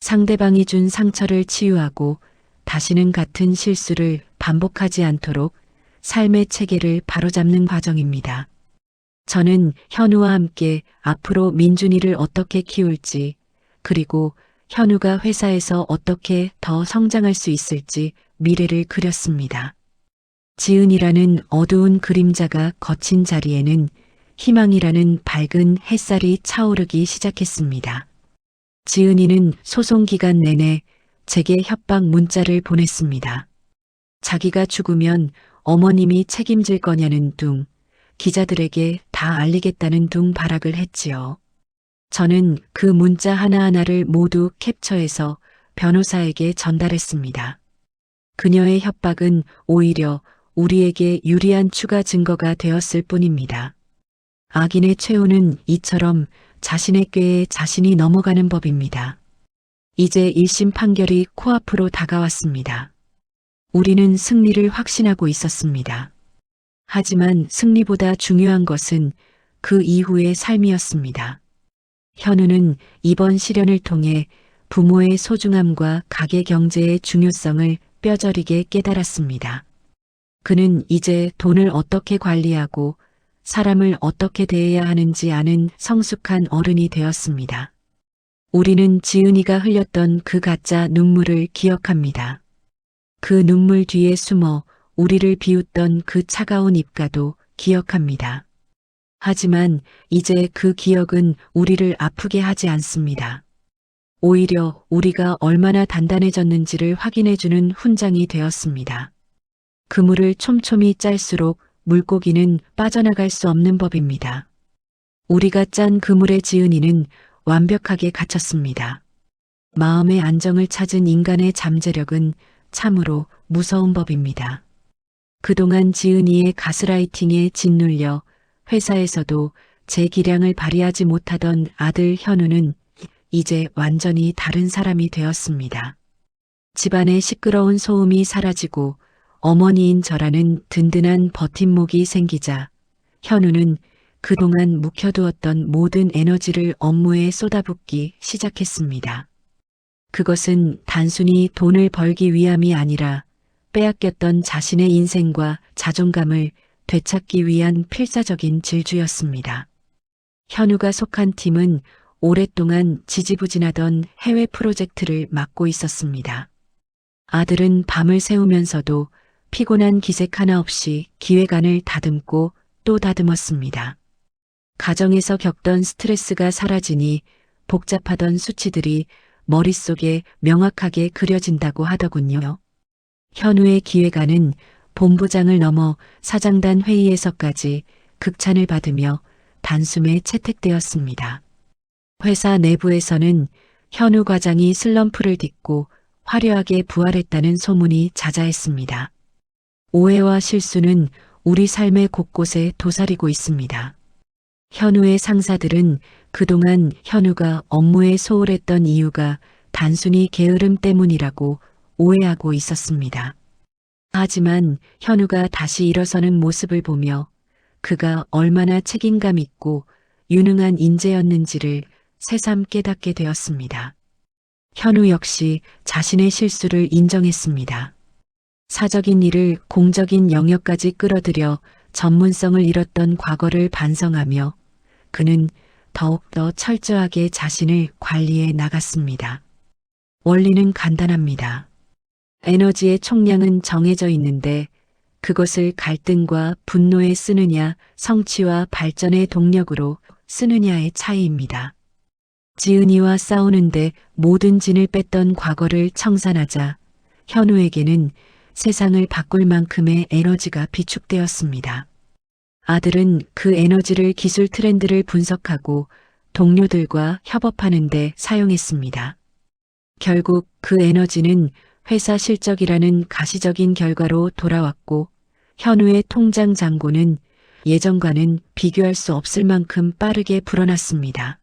상대방이 준 상처를 치유하고 다시는 같은 실수를 반복하지 않도록 삶의 체계를 바로잡는 과정입니다. 저는 현우와 함께 앞으로 민준이를 어떻게 키울지, 그리고 현우가 회사에서 어떻게 더 성장할 수 있을지 미래를 그렸습니다. 지은이라는 어두운 그림자가 거친 자리에는 희망이라는 밝은 햇살이 차오르기 시작했습니다. 지은이는 소송 기간 내내 제게 협박 문자를 보냈습니다. 자기가 죽으면 어머님이 책임질 거냐는 둥, 기자들에게 다 알리겠다는 둥 발악을 했지요. 저는 그 문자 하나하나를 모두 캡처해서 변호사에게 전달했습니다. 그녀의 협박은 오히려 우리에게 유리한 추가 증거가 되었을 뿐입니다. 악인의 최후는 이처럼 자신의 꾀에 자신이 넘어가는 법입니다. 이제 1심 판결이 코앞으로 다가왔습니다. 우리는 승리를 확신하고 있었습니다. 하지만 승리보다 중요한 것은 그 이후의 삶이었습니다. 현우는 이번 시련을 통해 부모의 소중함과 가계 경제의 중요성을 뼈저리게 깨달았습니다. 그는 이제 돈을 어떻게 관리하고 사람을 어떻게 대해야 하는지 아는 성숙한 어른이 되었습니다. 우리는 지은이가 흘렸던 그 가짜 눈물을 기억합니다. 그 눈물 뒤에 숨어 우리를 비웃던 그 차가운 입가도 기억합니다. 하지만 이제 그 기억은 우리를 아프게 하지 않습니다. 오히려 우리가 얼마나 단단해졌는지를 확인해주는 훈장이 되었습니다. 그물을 촘촘히 짤수록 물고기는 빠져나갈 수 없는 법입니다. 우리가 짠 그물의 지은이는 완벽하게 갇혔습니다. 마음의 안정을 찾은 인간의 잠재력은 참으로 무서운 법입니다. 그동안 지은이의 가스라이팅에 짓눌려 회사에서도 제 기량을 발휘하지 못하던 아들 현우는 이제 완전히 다른 사람이 되었습니다. 집안의 시끄러운 소음이 사라지고 어머니인 저라는 든든한 버팀목이 생기자 현우는 그동안 묵혀두었던 모든 에너지를 업무에 쏟아붓기 시작했습니다. 그것은 단순히 돈을 벌기 위함이 아니라 빼앗겼던 자신의 인생과 자존감을 되찾기 위한 필사적인 질주였습니다. 현우가 속한 팀은 오랫동안 지지부진하던 해외 프로젝트를 맡고 있었습니다. 아들은 밤을 새우면서도 피곤한 기색 하나 없이 기획안을 다듬고 또 다듬었습니다. 가정에서 겪던 스트레스가 사라지니 복잡하던 수치들이 머릿속에 명확하게 그려진다고 하더군요. 현우의 기획안은 본부장을 넘어 사장단 회의에서까지 극찬을 받으며 단숨에 채택되었습니다. 회사 내부에서는 현우 과장이 슬럼프를 딛고 화려하게 부활했다는 소문이 자자했습니다. 오해와 실수는 우리 삶의 곳곳에 도사리고 있습니다. 현우의 상사들은 그동안 현우가 업무에 소홀했던 이유가 단순히 게으름 때문이라고 오해하고 있었습니다. 하지만 현우가 다시 일어서는 모습을 보며 그가 얼마나 책임감 있고 유능한 인재였는지를 새삼 깨닫게 되었습니다. 현우 역시 자신의 실수를 인정했습니다. 사적인 일을 공적인 영역까지 끌어들여 전문성을 잃었던 과거를 반성하며 그는 더욱더 철저하게 자신을 관리해 나갔습니다. 원리는 간단합니다. 에너지의 총량은 정해져 있는데 그것을 갈등과 분노에 쓰느냐 성취와 발전의 동력으로 쓰느냐의 차이입니다. 지은이와 싸우는데 모든 진을 뺐던 과거를 청산하자 현우에게는 세상을 바꿀 만큼의 에너지가 비축되었습니다. 아들은 그 에너지를 기술 트렌드를 분석하고 동료들과 협업하는 데 사용했습니다. 결국 그 에너지는 회사 실적이라는 가시적인 결과로 돌아왔고 현우의 통장 잔고는 예전과는 비교할 수 없을 만큼 빠르게 불어났습니다.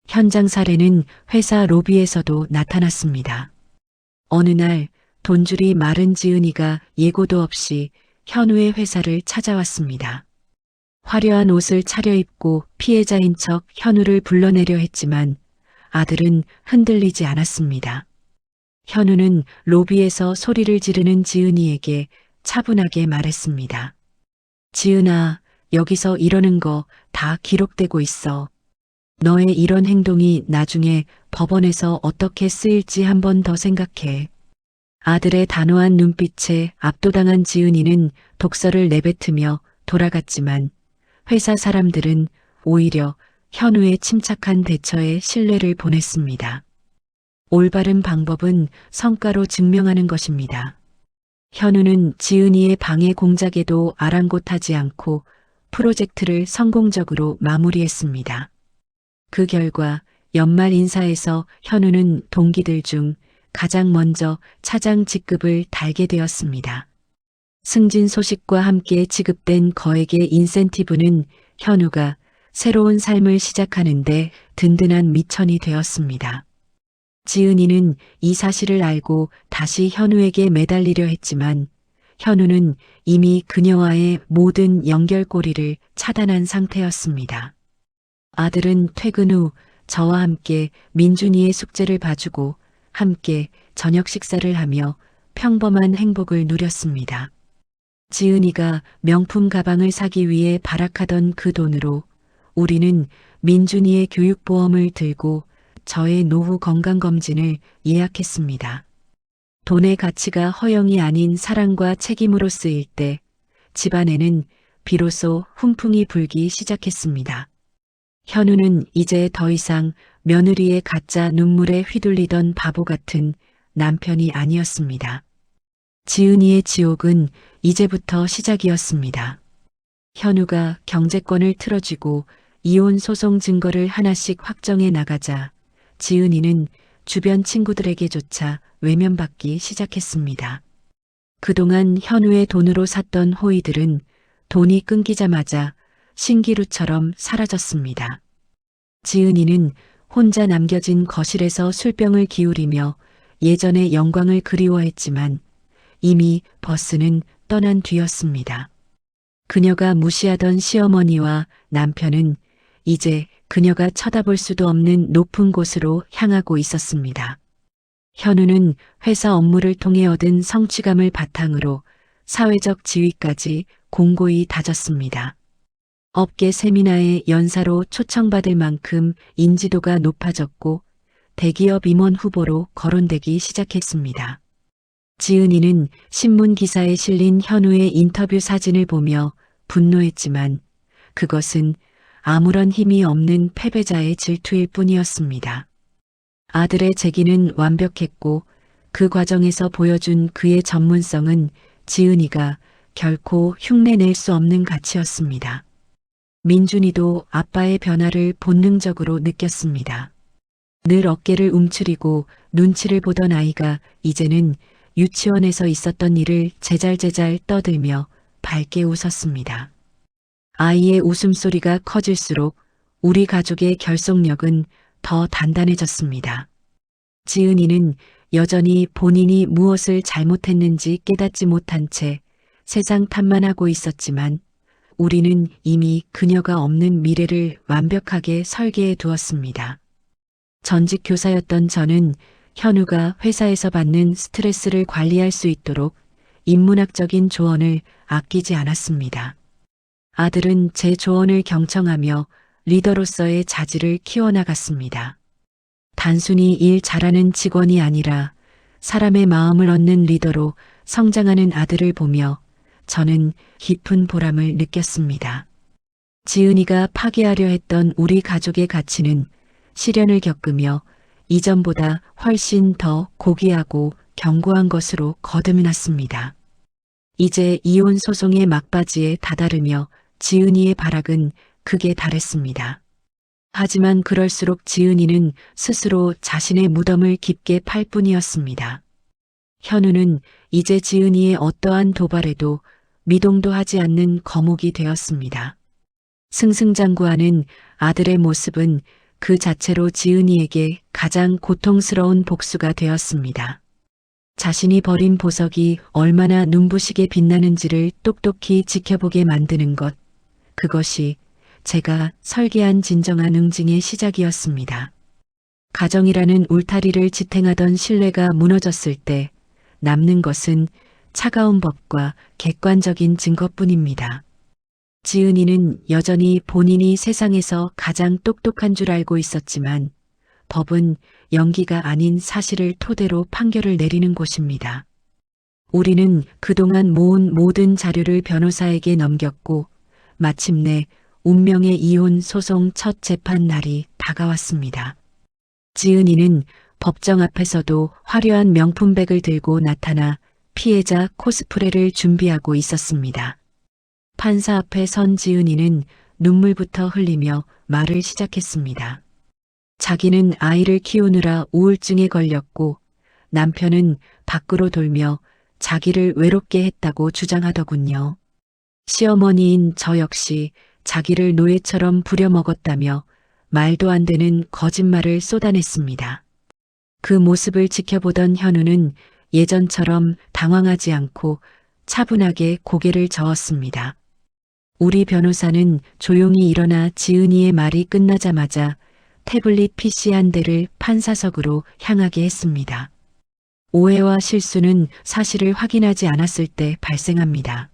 현장 사례는 회사 로비에서도 나타났습니다. 어느 날 돈줄이 마른 지은이가 예고도 없이 현우의 회사를 찾아왔습니다. 화려한 옷을 차려입고 피해자인 척 현우를 불러내려 했지만 아들은 흔들리지 않았습니다. 현우는 로비에서 소리를 지르는 지은이에게 차분하게 말했습니다. 지은아, 여기서 이러는 거 다 기록되고 있어. 너의 이런 행동이 나중에 법원에서 어떻게 쓰일지 한 번 더 생각해. 아들의 단호한 눈빛에 압도당한 지은이는 독서를 내뱉으며 돌아갔지만 회사 사람들은 오히려 현우의 침착한 대처에 신뢰를 보냈습니다. 올바른 방법은 성과로 증명하는 것입니다. 현우는 지은이의 방해 공작에도 아랑곳하지 않고 프로젝트를 성공적으로 마무리했습니다. 그 결과 연말 인사에서 현우는 동기들 중 가장 먼저 차장 직급을 달게 되었습니다. 승진 소식과 함께 지급된 거액의 인센티브는 현우가 새로운 삶을 시작하는데 든든한 미천이 되었습니다. 지은이는 이 사실을 알고 다시 현우에게 매달리려 했지만 현우는 이미 그녀와의 모든 연결고리를 차단한 상태였습니다. 아들은 퇴근 후 저와 함께 민준이의 숙제를 봐주고 함께 저녁 식사를 하며 평범한 행복을 누렸습니다. 지은이가 명품 가방을 사기 위해 발악하던 그 돈으로 우리는 민준이의 교육보험을 들고 저의 노후 건강검진을 예약했습니다. 돈의 가치가 허영이 아닌 사랑과 책임으로 쓰일 때 집안에는 비로소 훈풍이 불기 시작했습니다. 현우는 이제 더 이상 며느리의 가짜 눈물에 휘둘리던 바보 같은 남편이 아니었습니다. 지은이의 지옥은 이제부터 시작이었습니다. 현우가 경제권을 틀어쥐고 이혼 소송 증거를 하나씩 확정해 나가자 지은이는 주변 친구들에게조차 외면받기 시작했습니다. 그동안 현우의 돈으로 샀던 호의들은 돈이 끊기자마자 신기루처럼 사라졌습니다. 지은이는 혼자 남겨진 거실에서 술병을 기울이며 예전의 영광을 그리워했지만 이미 버스는 떠난 뒤였습니다. 그녀가 무시하던 시어머니와 남편은 이제 그녀가 쳐다볼 수도 없는 높은 곳으로 향하고 있었습니다. 현우는 회사 업무를 통해 얻은 성취감을 바탕으로 사회적 지위까지 공고히 다졌습니다. 업계 세미나에 연사로 초청받을 만큼 인지도가 높아졌고 대기업 임원 후보로 거론되기 시작했습니다. 지은이는 신문 기사에 실린 현우의 인터뷰 사진을 보며 분노했지만 그것은 아무런 힘이 없는 패배자의 질투일 뿐이었습니다. 아들의 재기는 완벽했고 그 과정에서 보여준 그의 전문성은 지은이가 결코 흉내낼 수 없는 가치였습니다. 민준이도 아빠의 변화를 본능적으로 느꼈습니다. 늘 어깨를 움츠리고 눈치를 보던 아이가 이제는 유치원에서 있었던 일을 제잘제잘 떠들며 밝게 웃었습니다. 아이의 웃음소리가 커질수록 우리 가족의 결속력은 더 단단해졌습니다. 지은이는 여전히 본인이 무엇을 잘못했는지 깨닫지 못한 채 세상 탓만 하고 있었지만 우리는 이미 그녀가 없는 미래를 완벽하게 설계해 두었습니다. 전직 교사였던 저는 현우가 회사에서 받는 스트레스를 관리할 수 있도록 인문학적인 조언을 아끼지 않았습니다. 아들은 제 조언을 경청하며 리더로서의 자질을 키워나갔습니다. 단순히 일 잘하는 직원이 아니라 사람의 마음을 얻는 리더로 성장하는 아들을 보며 저는 깊은 보람을 느꼈습니다. 지은이가 파괴하려 했던 우리 가족의 가치는 시련을 겪으며 이전보다 훨씬 더 고귀하고 견고한 것으로 거듭났습니다. 이제 이혼 소송의 막바지에 다다르며 지은이의 발악은 극에 달했습니다. 하지만 그럴수록 지은이는 스스로 자신의 무덤을 깊게 팔 뿐이었습니다. 현우는 이제 지은이의 어떠한 도발에도 미동도 하지 않는 거목이 되었습니다. 승승장구하는 아들의 모습은 그 자체로 지은이에게 가장 고통스러운 복수가 되었습니다. 자신이 버린 보석이 얼마나 눈부시게 빛나는지를 똑똑히 지켜보게 만드는 것, 그것이 제가 설계한 진정한 응징의 시작이었습니다. 가정이라는 울타리를 지탱하던 신뢰가 무너졌을 때 남는 것은 차가운 법과 객관적인 증거뿐입니다. 지은이는 여전히 본인이 세상에서 가장 똑똑한 줄 알고 있었지만 법은 연기가 아닌 사실을 토대로 판결을 내리는 곳입니다. 우리는 그동안 모은 모든 자료를 변호사에게 넘겼고 마침내 운명의 이혼 소송 첫 재판 날이 다가왔습니다. 지은이는 법정 앞에서도 화려한 명품백을 들고 나타나 피해자 코스프레를 준비하고 있었습니다. 판사 앞에 선 지은이는 눈물부터 흘리며 말을 시작했습니다. 자기는 아이를 키우느라 우울증에 걸렸고 남편은 밖으로 돌며 자기를 외롭게 했다고 주장하더군요. 시어머니인 저 역시 자기를 노예처럼 부려먹었다며 말도 안 되는 거짓말을 쏟아냈습니다. 그 모습을 지켜보던 현우는 예전처럼 당황하지 않고 차분하게 고개를 저었습니다. 우리 변호사는 조용히 일어나 지은이의 말이 끝나자마자 태블릿 PC 한 대를 판사석으로 향하게 했습니다. 오해와 실수는 사실을 확인하지 않았을 때 발생합니다.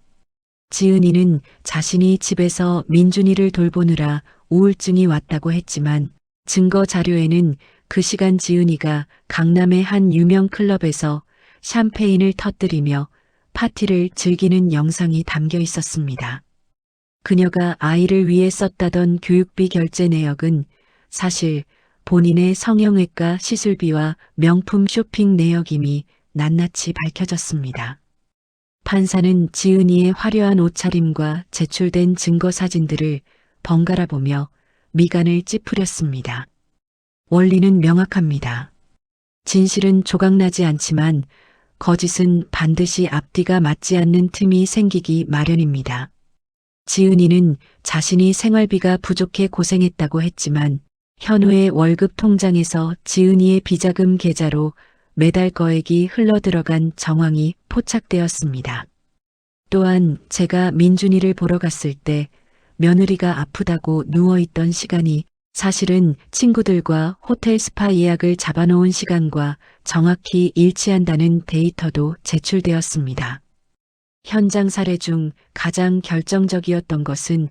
지은이는 자신이 집에서 민준이를 돌보느라 우울증이 왔다고 했지만 증거 자료에는 그 시간 지은이가 강남의 한 유명 클럽에서 샴페인을 터뜨리며 파티를 즐기는 영상이 담겨 있었습니다. 그녀가 아이를 위해 썼다던 교육비 결제 내역은 사실 본인의 성형외과 시술비와 명품 쇼핑 내역임이 낱낱이 밝혀졌습니다. 판사는 지은이의 화려한 옷차림과 제출된 증거 사진들을 번갈아 보며 미간을 찌푸렸습니다. 원리는 명확합니다. 진실은 조각나지 않지만 거짓은 반드시 앞뒤가 맞지 않는 틈이 생기기 마련입니다. 지은이는 자신이 생활비가 부족해 고생했다고 했지만 현우의 월급 통장에서 지은이의 비자금 계좌로 매달 거액이 흘러들어간 정황이 포착되었습니다. 또한 제가 민준이를 보러 갔을 때 며느리가 아프다고 누워있던 시간이 사실은 친구들과 호텔 스파 예약을 잡아놓은 시간과 정확히 일치한다는 데이터도 제출되었습니다. 현장 사례 중 가장 결정적이었던 것은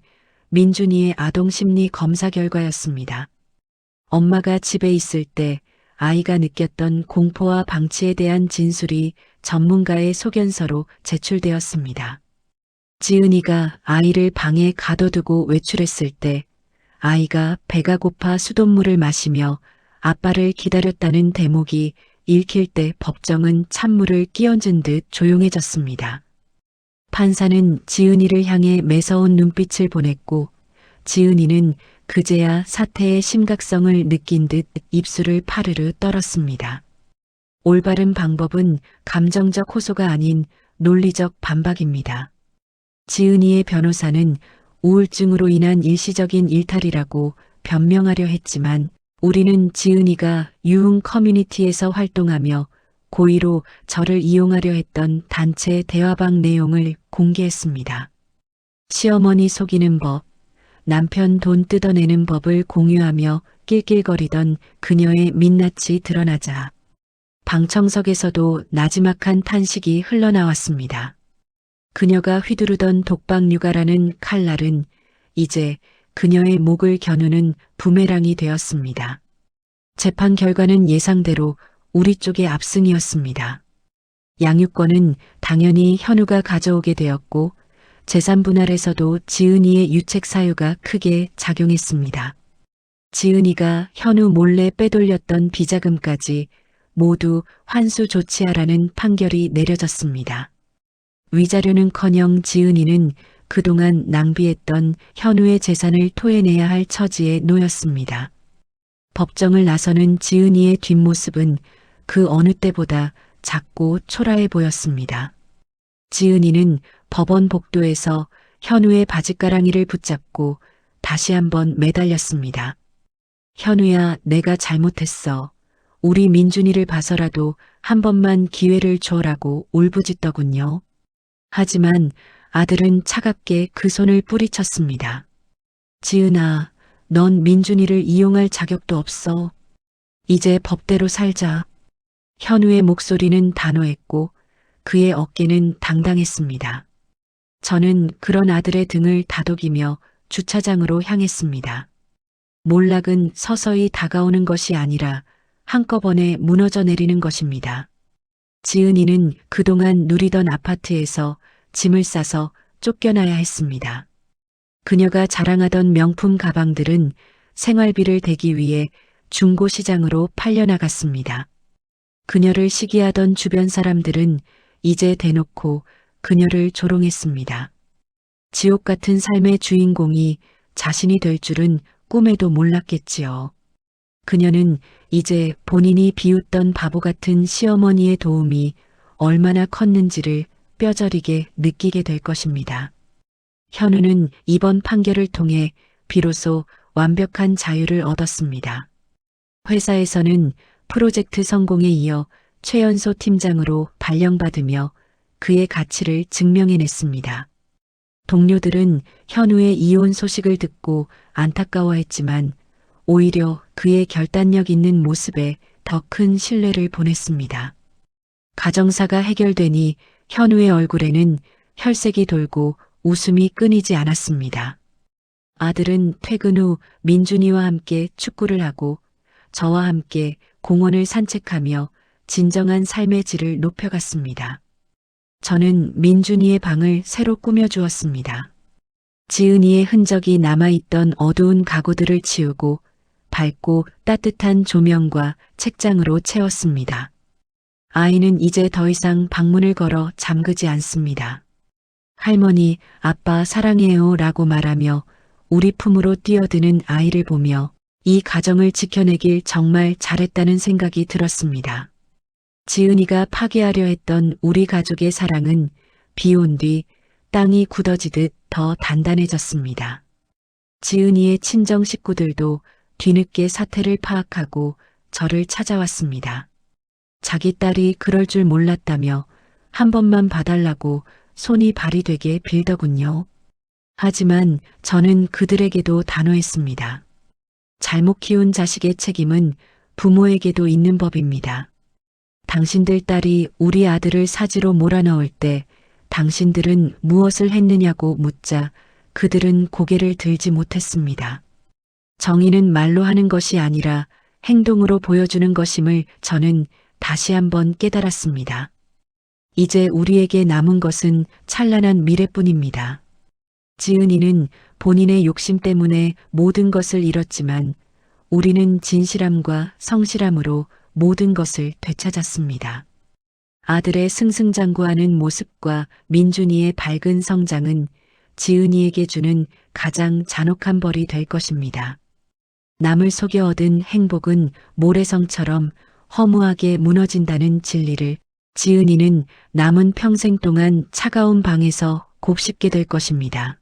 민준이의 아동심리 검사 결과였습니다. 엄마가 집에 있을 때 아이가 느꼈던 공포와 방치에 대한 진술이 전문가의 소견서로 제출되었습니다. 지은이가 아이를 방에 가둬두고 외출했을 때 아이가 배가 고파 수돗물을 마시며 아빠를 기다렸다는 대목이 읽힐 때 법정은 찬물을 끼얹은 듯 조용해졌습니다. 판사는 지은이를 향해 매서운 눈빛을 보냈고 지은이는 그제야 사태의 심각성을 느낀 듯 입술을 파르르 떨었습니다. 올바른 방법은 감정적 호소가 아닌 논리적 반박입니다. 지은이의 변호사는 우울증으로 인한 일시적인 일탈이라고 변명하려 했지만 우리는 지은이가 유흥 커뮤니티에서 활동하며 고의로 저를 이용하려 했던 단체 대화방 내용을 공개했습니다. 시어머니 속이는 법, 남편 돈 뜯어내는 법을 공유하며 낄낄거리던 그녀의 민낯이 드러나자 방청석에서도 나지막한 탄식이 흘러나왔습니다. 그녀가 휘두르던 독박 육아라는 칼날은 이제 그녀의 목을 겨누는 부메랑이 되었습니다. 재판 결과는 예상대로 우리 쪽의 압승이었습니다. 양육권은 당연히 현우가 가져오게 되었고 재산 분할에서도 지은이의 유책 사유가 크게 작용했습니다. 지은이가 현우 몰래 빼돌렸던 비자금까지 모두 환수 조치하라는 판결이 내려졌습니다. 위자료는커녕 지은이는 그동안 낭비했던 현우의 재산을 토해내야 할 처지에 놓였습니다. 법정을 나서는 지은이의 뒷모습은 그 어느 때보다 작고 초라해 보였습니다. 지은이는 법원 복도에서 현우의 바짓가랑이를 붙잡고 다시 한번 매달렸습니다. 현우야, 내가 잘못했어. 우리 민준이를 봐서라도 한 번만 기회를 줘라고 울부짖더군요. 하지만 아들은 차갑게 그 손을 뿌리쳤습니다. 지은아, 넌 민준이를 이용할 자격도 없어. 이제 법대로 살자. 현우의 목소리는 단호했고 그의 어깨는 당당했습니다. 저는 그런 아들의 등을 다독이며 주차장으로 향했습니다. 몰락은 서서히 다가오는 것이 아니라 한꺼번에 무너져 내리는 것입니다. 지은이는 그동안 누리던 아파트에서 짐을 싸서 쫓겨나야 했습니다. 그녀가 자랑하던 명품 가방들은 생활비를 대기 위해 중고시장으로 팔려나갔습니다. 그녀를 시기하던 주변 사람들은 이제 대놓고 그녀를 조롱했습니다. 지옥 같은 삶의 주인공이 자신이 될 줄은 꿈에도 몰랐겠지요. 그녀는 이제 본인이 비웃던 바보 같은 시어머니의 도움이 얼마나 컸는지를 뼈저리게 느끼게 될 것입니다. 현우는 이번 판결을 통해 비로소 완벽한 자유를 얻었습니다. 회사에서는 프로젝트 성공에 이어 최연소 팀장으로 발령받으며 그의 가치를 증명해냈습니다. 동료들은 현우의 이혼 소식을 듣고 안타까워했지만 오히려 그의 결단력 있는 모습에 더 큰 신뢰를 보냈습니다. 가정사가 해결되니 현우의 얼굴에는 혈색이 돌고 웃음이 끊이지 않았습니다. 아들은 퇴근 후 민준이와 함께 축구를 하고 저와 함께 공원을 산책하며 진정한 삶의 질을 높여갔습니다. 저는 민준이의 방을 새로 꾸며주었습니다. 지은이의 흔적이 남아있던 어두운 가구들을 치우고 밝고 따뜻한 조명과 책장으로 채웠습니다. 아이는 이제 더 이상 방문을 걸어 잠그지 않습니다. 할머니, 아빠 사랑해요 라고 말하며 우리 품으로 뛰어드는 아이를 보며 이 가정을 지켜내길 정말 잘했다는 생각이 들었습니다. 지은이가 파괴하려 했던 우리 가족의 사랑은 비온 뒤 땅이 굳어지듯 더 단단해졌습니다. 지은이의 친정 식구들도 뒤늦게 사태를 파악하고 저를 찾아왔습니다. 자기 딸이 그럴 줄 몰랐다며 한 번만 봐달라고 손이 발이 되게 빌더군요. 하지만 저는 그들에게도 단호했습니다. 잘못 키운 자식의 책임은 부모에게도 있는 법입니다. 당신들 딸이 우리 아들을 사지로 몰아넣을 때 당신들은 무엇을 했느냐고 묻자 그들은 고개를 들지 못했습니다. 정의는 말로 하는 것이 아니라 행동으로 보여주는 것임을 저는 다시 한번 깨달았습니다. 이제 우리에게 남은 것은 찬란한 미래뿐입니다. 지은이는 본인의 욕심 때문에 모든 것을 잃었지만 우리는 진실함과 성실함으로 모든 것을 되찾았습니다. 아들의 승승장구하는 모습과 민준이의 밝은 성장은 지은이에게 주는 가장 잔혹한 벌이 될 것입니다. 남을 속여 얻은 행복은 모래성처럼 허무하게 무너진다는 진리를 지은이는 남은 평생 동안 차가운 방에서 곱씹게 될 것입니다.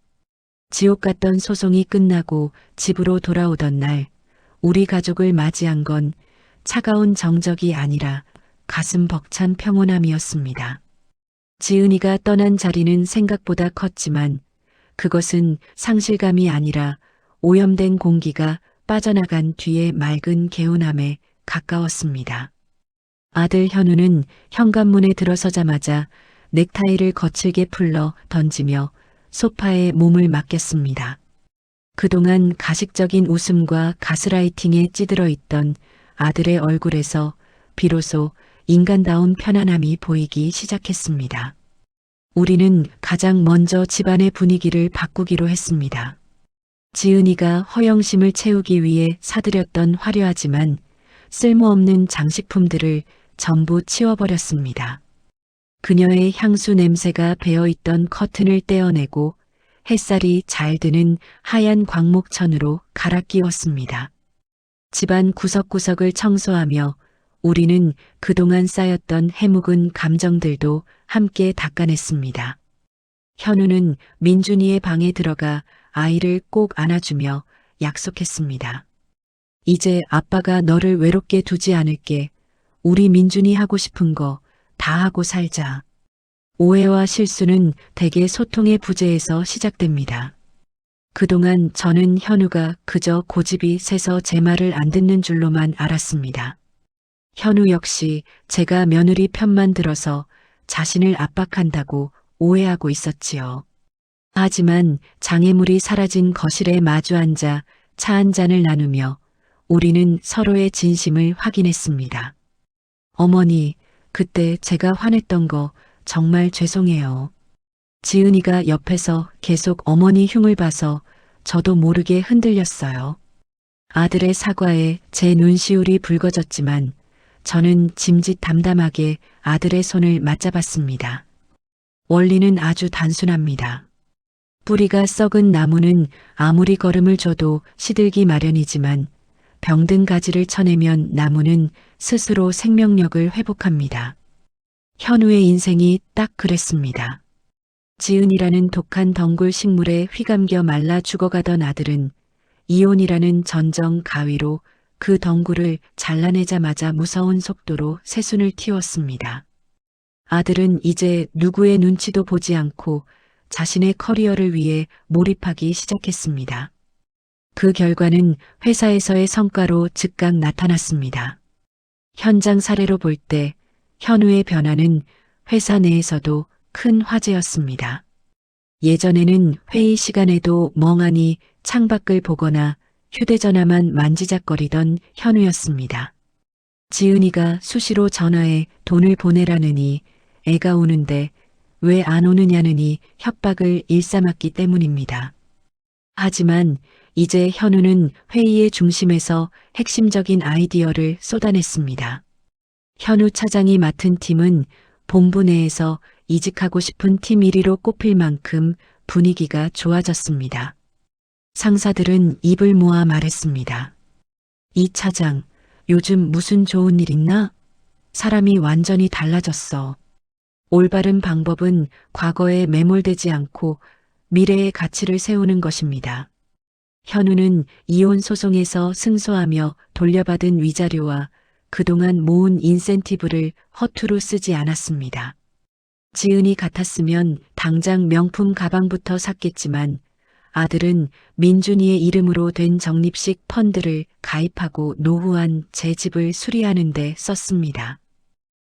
지옥 같던 소송이 끝나고 집으로 돌아오던 날 우리 가족을 맞이한 건 차가운 정적이 아니라 가슴 벅찬 평온함이었습니다. 지은이가 떠난 자리는 생각보다 컸지만 그것은 상실감이 아니라 오염된 공기가 빠져나간 뒤의 맑은 개운함에 가까웠습니다. 아들 현우는 현관문에 들어서자마자 넥타이를 거칠게 풀러 던지며 소파에 몸을 맡겼습니다. 그동안 가식적인 웃음과 가스라이팅에 찌들어 있던 아들의 얼굴에서 비로소 인간다운 편안함이 보이기 시작했습니다. 우리는 가장 먼저 집안의 분위기를 바꾸기로 했습니다. 지은이가 허영심을 채우기 위해 사들였던 화려하지만 쓸모없는 장식품들을 전부 치워버렸습니다. 그녀의 향수 냄새가 배어있던 커튼을 떼어내고 햇살이 잘 드는 하얀 광목천으로 갈아 끼웠습니다. 집안 구석구석을 청소하며 우리는 그동안 쌓였던 해묵은 감정들도 함께 닦아냈습니다. 현우는 민준이의 방에 들어가 아이를 꼭 안아주며 약속했습니다. 이제 아빠가 너를 외롭게 두지 않을게. 우리 민준이 하고 싶은 거 다 하고 살자. 오해와 실수는 대개 소통의 부재에서 시작됩니다. 그동안 저는 현우가 그저 고집이 세서 제 말을 안 듣는 줄로만 알았습니다. 현우 역시 제가 며느리 편만 들어서 자신을 압박한다고 오해하고 있었지요. 하지만 장애물이 사라진 거실에 마주 앉아 차 한 잔을 나누며 우리는 서로의 진심을 확인했습니다. 어머니, 그때 제가 화냈던 거 정말 죄송해요. 지은이가 옆에서 계속 어머니 흉을 봐서 저도 모르게 흔들렸어요. 아들의 사과에 제 눈시울이 붉어졌지만 저는 짐짓 담담하게 아들의 손을 맞잡았습니다. 원리는 아주 단순합니다. 뿌리가 썩은 나무는 아무리 거름을 줘도 시들기 마련이지만 병든 가지를 쳐내면 나무는 스스로 생명력을 회복합니다. 현우의 인생이 딱 그랬습니다. 지은이라는 독한 덩굴 식물에 휘감겨 말라 죽어가던 아들은 이온이라는 전정 가위로 그 덩굴을 잘라내자마자 무서운 속도로 새순을 틔웠습니다. 아들은 이제 누구의 눈치도 보지 않고 자신의 커리어를 위해 몰입하기 시작했습니다. 그 결과는 회사에서의 성과로 즉각 나타났습니다. 현장 사례로 볼 때 현우의 변화는 회사 내에서도 큰 화제였습니다. 예전에는 회의 시간에도 멍하니 창밖을 보거나 휴대전화만 만지작거리던 현우였습니다. 지은이가 수시로 전화해 돈을 보내라느니 애가 우는데 왜 안 오느냐느니 협박을 일삼았기 때문입니다. 하지만 이제 현우는 회의의 중심에서 핵심적인 아이디어를 쏟아냈습니다. 현우 차장이 맡은 팀은 본부 내에서 이직하고 싶은 팀 1위로 꼽힐 만큼 분위기가 좋아졌습니다. 상사들은 입을 모아 말했습니다. 이 차장, 요즘 무슨 좋은 일 있나? 사람이 완전히 달라졌어. 올바른 방법은 과거에 매몰되지 않고 미래의 가치를 세우는 것입니다. 현우는 이혼 소송에서 승소하며 돌려받은 위자료와 그동안 모은 인센티브를 허투루 쓰지 않았습니다. 지은이 같았으면 당장 명품 가방부터 샀겠지만 아들은 민준이의 이름으로 된 적립식 펀드를 가입하고 노후한 제 집을 수리하는 데 썼습니다.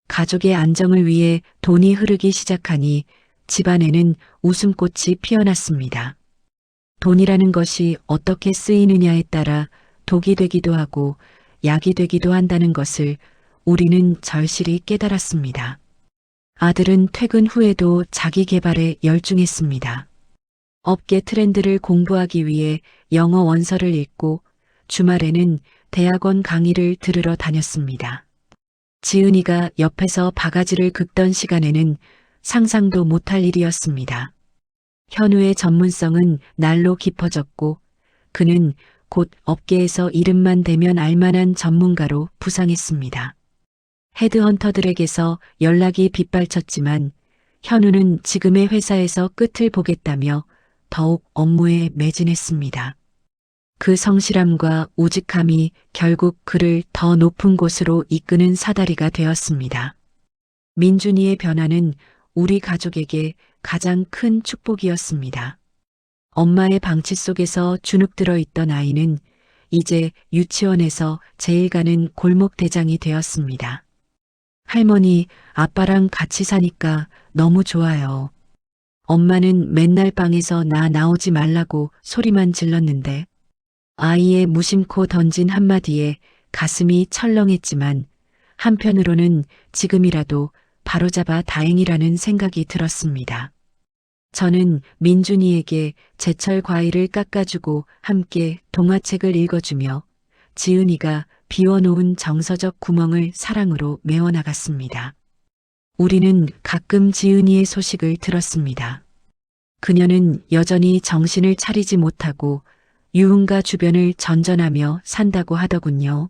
가족의 안정을 위해 돈이 흐르기 시작하니 집안에는 웃음꽃이 피어났습니다. 돈이라는 것이 어떻게 쓰이느냐에 따라 독이 되기도 하고 약이 되기도 한다는 것을 우리는 절실히 깨달았습니다. 아들은 퇴근 후에도 자기 개발에 열중했습니다. 업계 트렌드를 공부하기 위해 영어 원서를 읽고 주말에는 대학원 강의를 들으러 다녔습니다. 지은이가 옆에서 바가지를 긁던 시간에는 상상도 못할 일이었습니다. 현우의 전문성은 날로 깊어졌고 그는 곧 업계에서 이름만 대면 알만한 전문가로 부상했습니다. 헤드헌터들에게서 연락이 빗발쳤지만 현우는 지금의 회사에서 끝을 보겠다며 더욱 업무에 매진했습니다. 그 성실함과 우직함이 결국 그를 더 높은 곳으로 이끄는 사다리가 되었습니다. 민준이의 변화는 우리 가족에게 가장 큰 축복이었습니다. 엄마의 방치 속에서 주눅 들어 있던 아이는 이제 유치원에서 제일 가는 골목 대장이 되었습니다. 할머니, 아빠랑 같이 사니까 너무 좋아요. 엄마는 맨날 방에서 나 나오지 말라고 소리만 질렀는데 아이의 무심코 던진 한마디에 가슴이 철렁했지만 한편으로는 지금이라도 바로잡아 다행이라는 생각이 들었습니다. 저는 민준이에게 제철 과일을 깎아주고 함께 동화책을 읽어주며 지은이가 비워놓은 정서적 구멍을 사랑으로 메워나갔습니다. 우리는 가끔 지은이의 소식을 들었습니다. 그녀는 여전히 정신을 차리지 못하고 유흥가 주변을 전전하며 산다고 하더군요.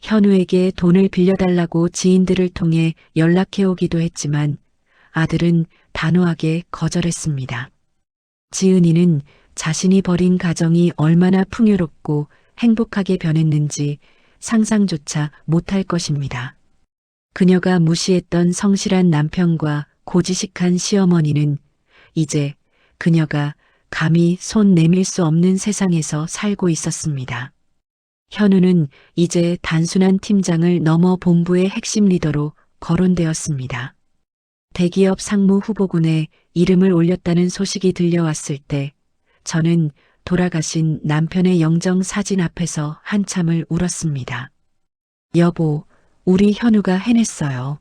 현우에게 돈을 빌려달라고 지인들을 통해 연락해오기도 했지만 아들은 단호하게 거절했습니다. 지은이는 자신이 벌인 가정이 얼마나 풍요롭고 행복하게 변했는지 상상조차 못할 것입니다. 그녀가 무시했던 성실한 남편과 고지식한 시어머니는 이제 그녀가 감히 손 내밀 수 없는 세상에서 살고 있었습니다. 현우는 이제 단순한 팀장을 넘어 본부의 핵심 리더로 거론되었습니다. 대기업 상무 후보군에 이름을 올렸다는 소식이 들려왔을 때 저는 돌아가신 남편의 영정 사진 앞에서 한참을 울었습니다. 여보, 우리 현우가 해냈어요.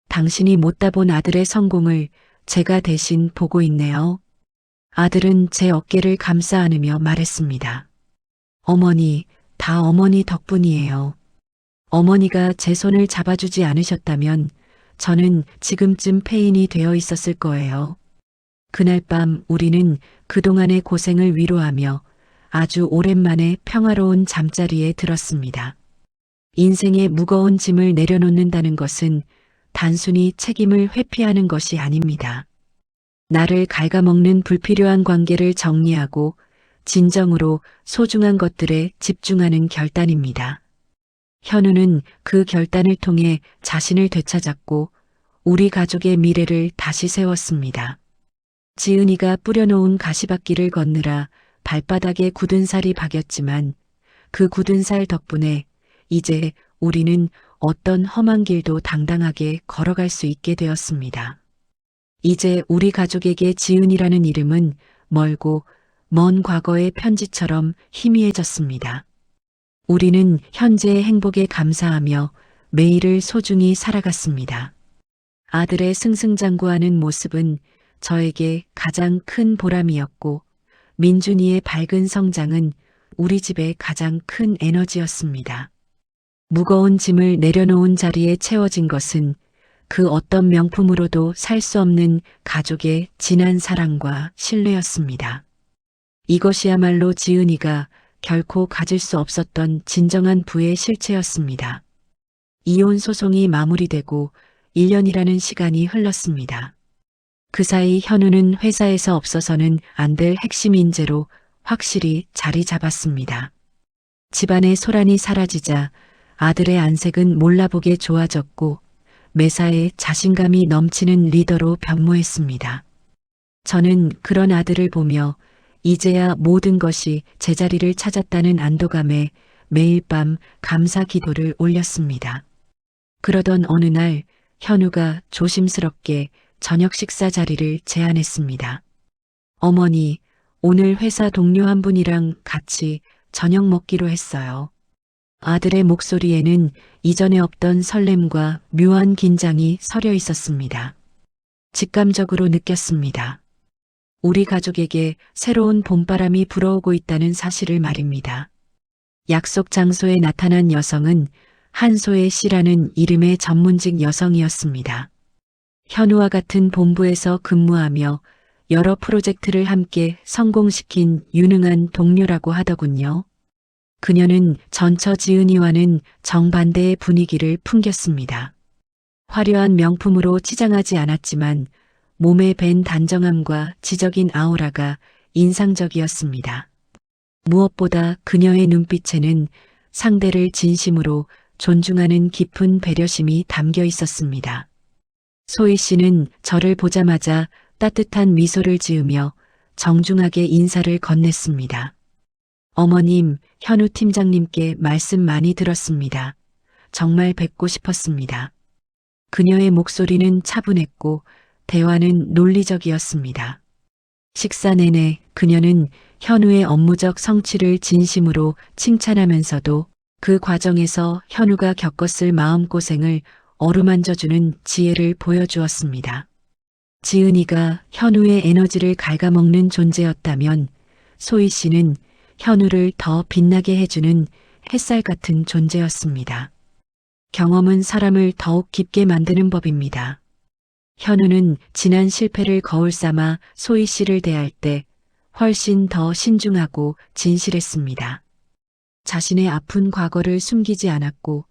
당신이 못 다본 아들의 성공을 제가 대신 보고 있네요. 아들은 제 어깨를 감싸 안으며 말했습니다. 어머니, 다 어머니 덕분이에요. 어머니가 제 손을 잡아주지 않으셨다면 저는 지금쯤 폐인이 되어 있었을 거예요. 그날 밤 우리는 그동안의 고생을 위로하며 아주 오랜만에 평화로운 잠자리에 들었습니다. 인생의 무거운 짐을 내려놓는다는 것은 단순히 책임을 회피하는 것이 아닙니다. 나를 갉아먹는 불필요한 관계를 정리하고 진정으로 소중한 것들에 집중하는 결단입니다. 현우는 그 결단을 통해 자신을 되찾았고 우리 가족의 미래를 다시 세웠습니다. 지은이가 뿌려놓은 가시밭길을 걷느라 발바닥에 굳은 살이 박였지만 그 굳은 살 덕분에 이제 우리는 어떤 험한 길도 당당하게 걸어갈 수 있게 되었습니다. 이제 우리 가족에게 지은이라는 이름은 멀고 먼 과거의 편지처럼 희미해졌습니다. 우리는 현재의 행복에 감사하며 매일을 소중히 살아갔습니다. 아들의 승승장구하는 모습은 저에게 가장 큰 보람이었고 민준이의 밝은 성장은 우리 집의 가장 큰 에너지였습니다. 무거운 짐을 내려놓은 자리에 채워진 것은 그 어떤 명품으로도 살 수 없는 가족의 진한 사랑과 신뢰였습니다. 이것이야말로 지은이가 결코 가질 수 없었던 진정한 부의 실체였습니다. 이혼 소송이 마무리되고 1년이라는 시간이 흘렀습니다. 그 사이 현우는 회사에서 없어서는 안 될 핵심 인재로 확실히 자리 잡았습니다. 집안의 소란이 사라지자 아들의 안색은 몰라보게 좋아졌고 매사에 자신감이 넘치는 리더로 변모했습니다. 저는 그런 아들을 보며 이제야 모든 것이 제자리를 찾았다는 안도감에 매일 밤 감사 기도를 올렸습니다. 그러던 어느 날 현우가 조심스럽게 저녁 식사 자리를 제안했습니다. 어머니, 오늘 회사 동료 한 분이랑 같이 저녁 먹기로 했어요. 아들의 목소리에는 이전에 없던 설렘과 묘한 긴장이 서려 있었습니다. 직감적으로 느꼈습니다. 우리 가족에게 새로운 봄바람이 불어오고 있다는 사실을 말입니다. 약속 장소에 나타난 여성은 한소혜 씨라는 이름의 전문직 여성이었습니다. 현우와 같은 본부에서 근무하며 여러 프로젝트를 함께 성공시킨 유능한 동료라고 하더군요. 그녀는 전처 지은이와는 정반대의 분위기를 풍겼습니다. 화려한 명품으로 치장하지 않았지만 몸에 밴 단정함과 지적인 아우라가 인상적이었습니다. 무엇보다 그녀의 눈빛에는 상대를 진심으로 존중하는 깊은 배려심이 담겨 있었습니다. 소희 씨는 저를 보자마자 따뜻한 미소를 지으며 정중하게 인사를 건넸습니다. 어머님, 현우 팀장님께 말씀 많이 들었습니다. 정말 뵙고 싶었습니다. 그녀의 목소리는 차분했고 대화는 논리적이었습니다. 식사 내내 그녀는 현우의 업무적 성취를 진심으로 칭찬하면서도 그 과정에서 현우가 겪었을 마음고생을 어루만져주는 지혜를 보여주었습니다. 지은이가 현우의 에너지를 갉아먹는 존재였다면 소희 씨는 현우를 더 빛나게 해주는 햇살 같은 존재였습니다. 경험은 사람을 더욱 깊게 만드는 법입니다. 현우는 지난 실패를 거울 삼아 소희 씨를 대할 때 훨씬 더 신중하고 진실했습니다. 자신의 아픈 과거를 숨기지 않았고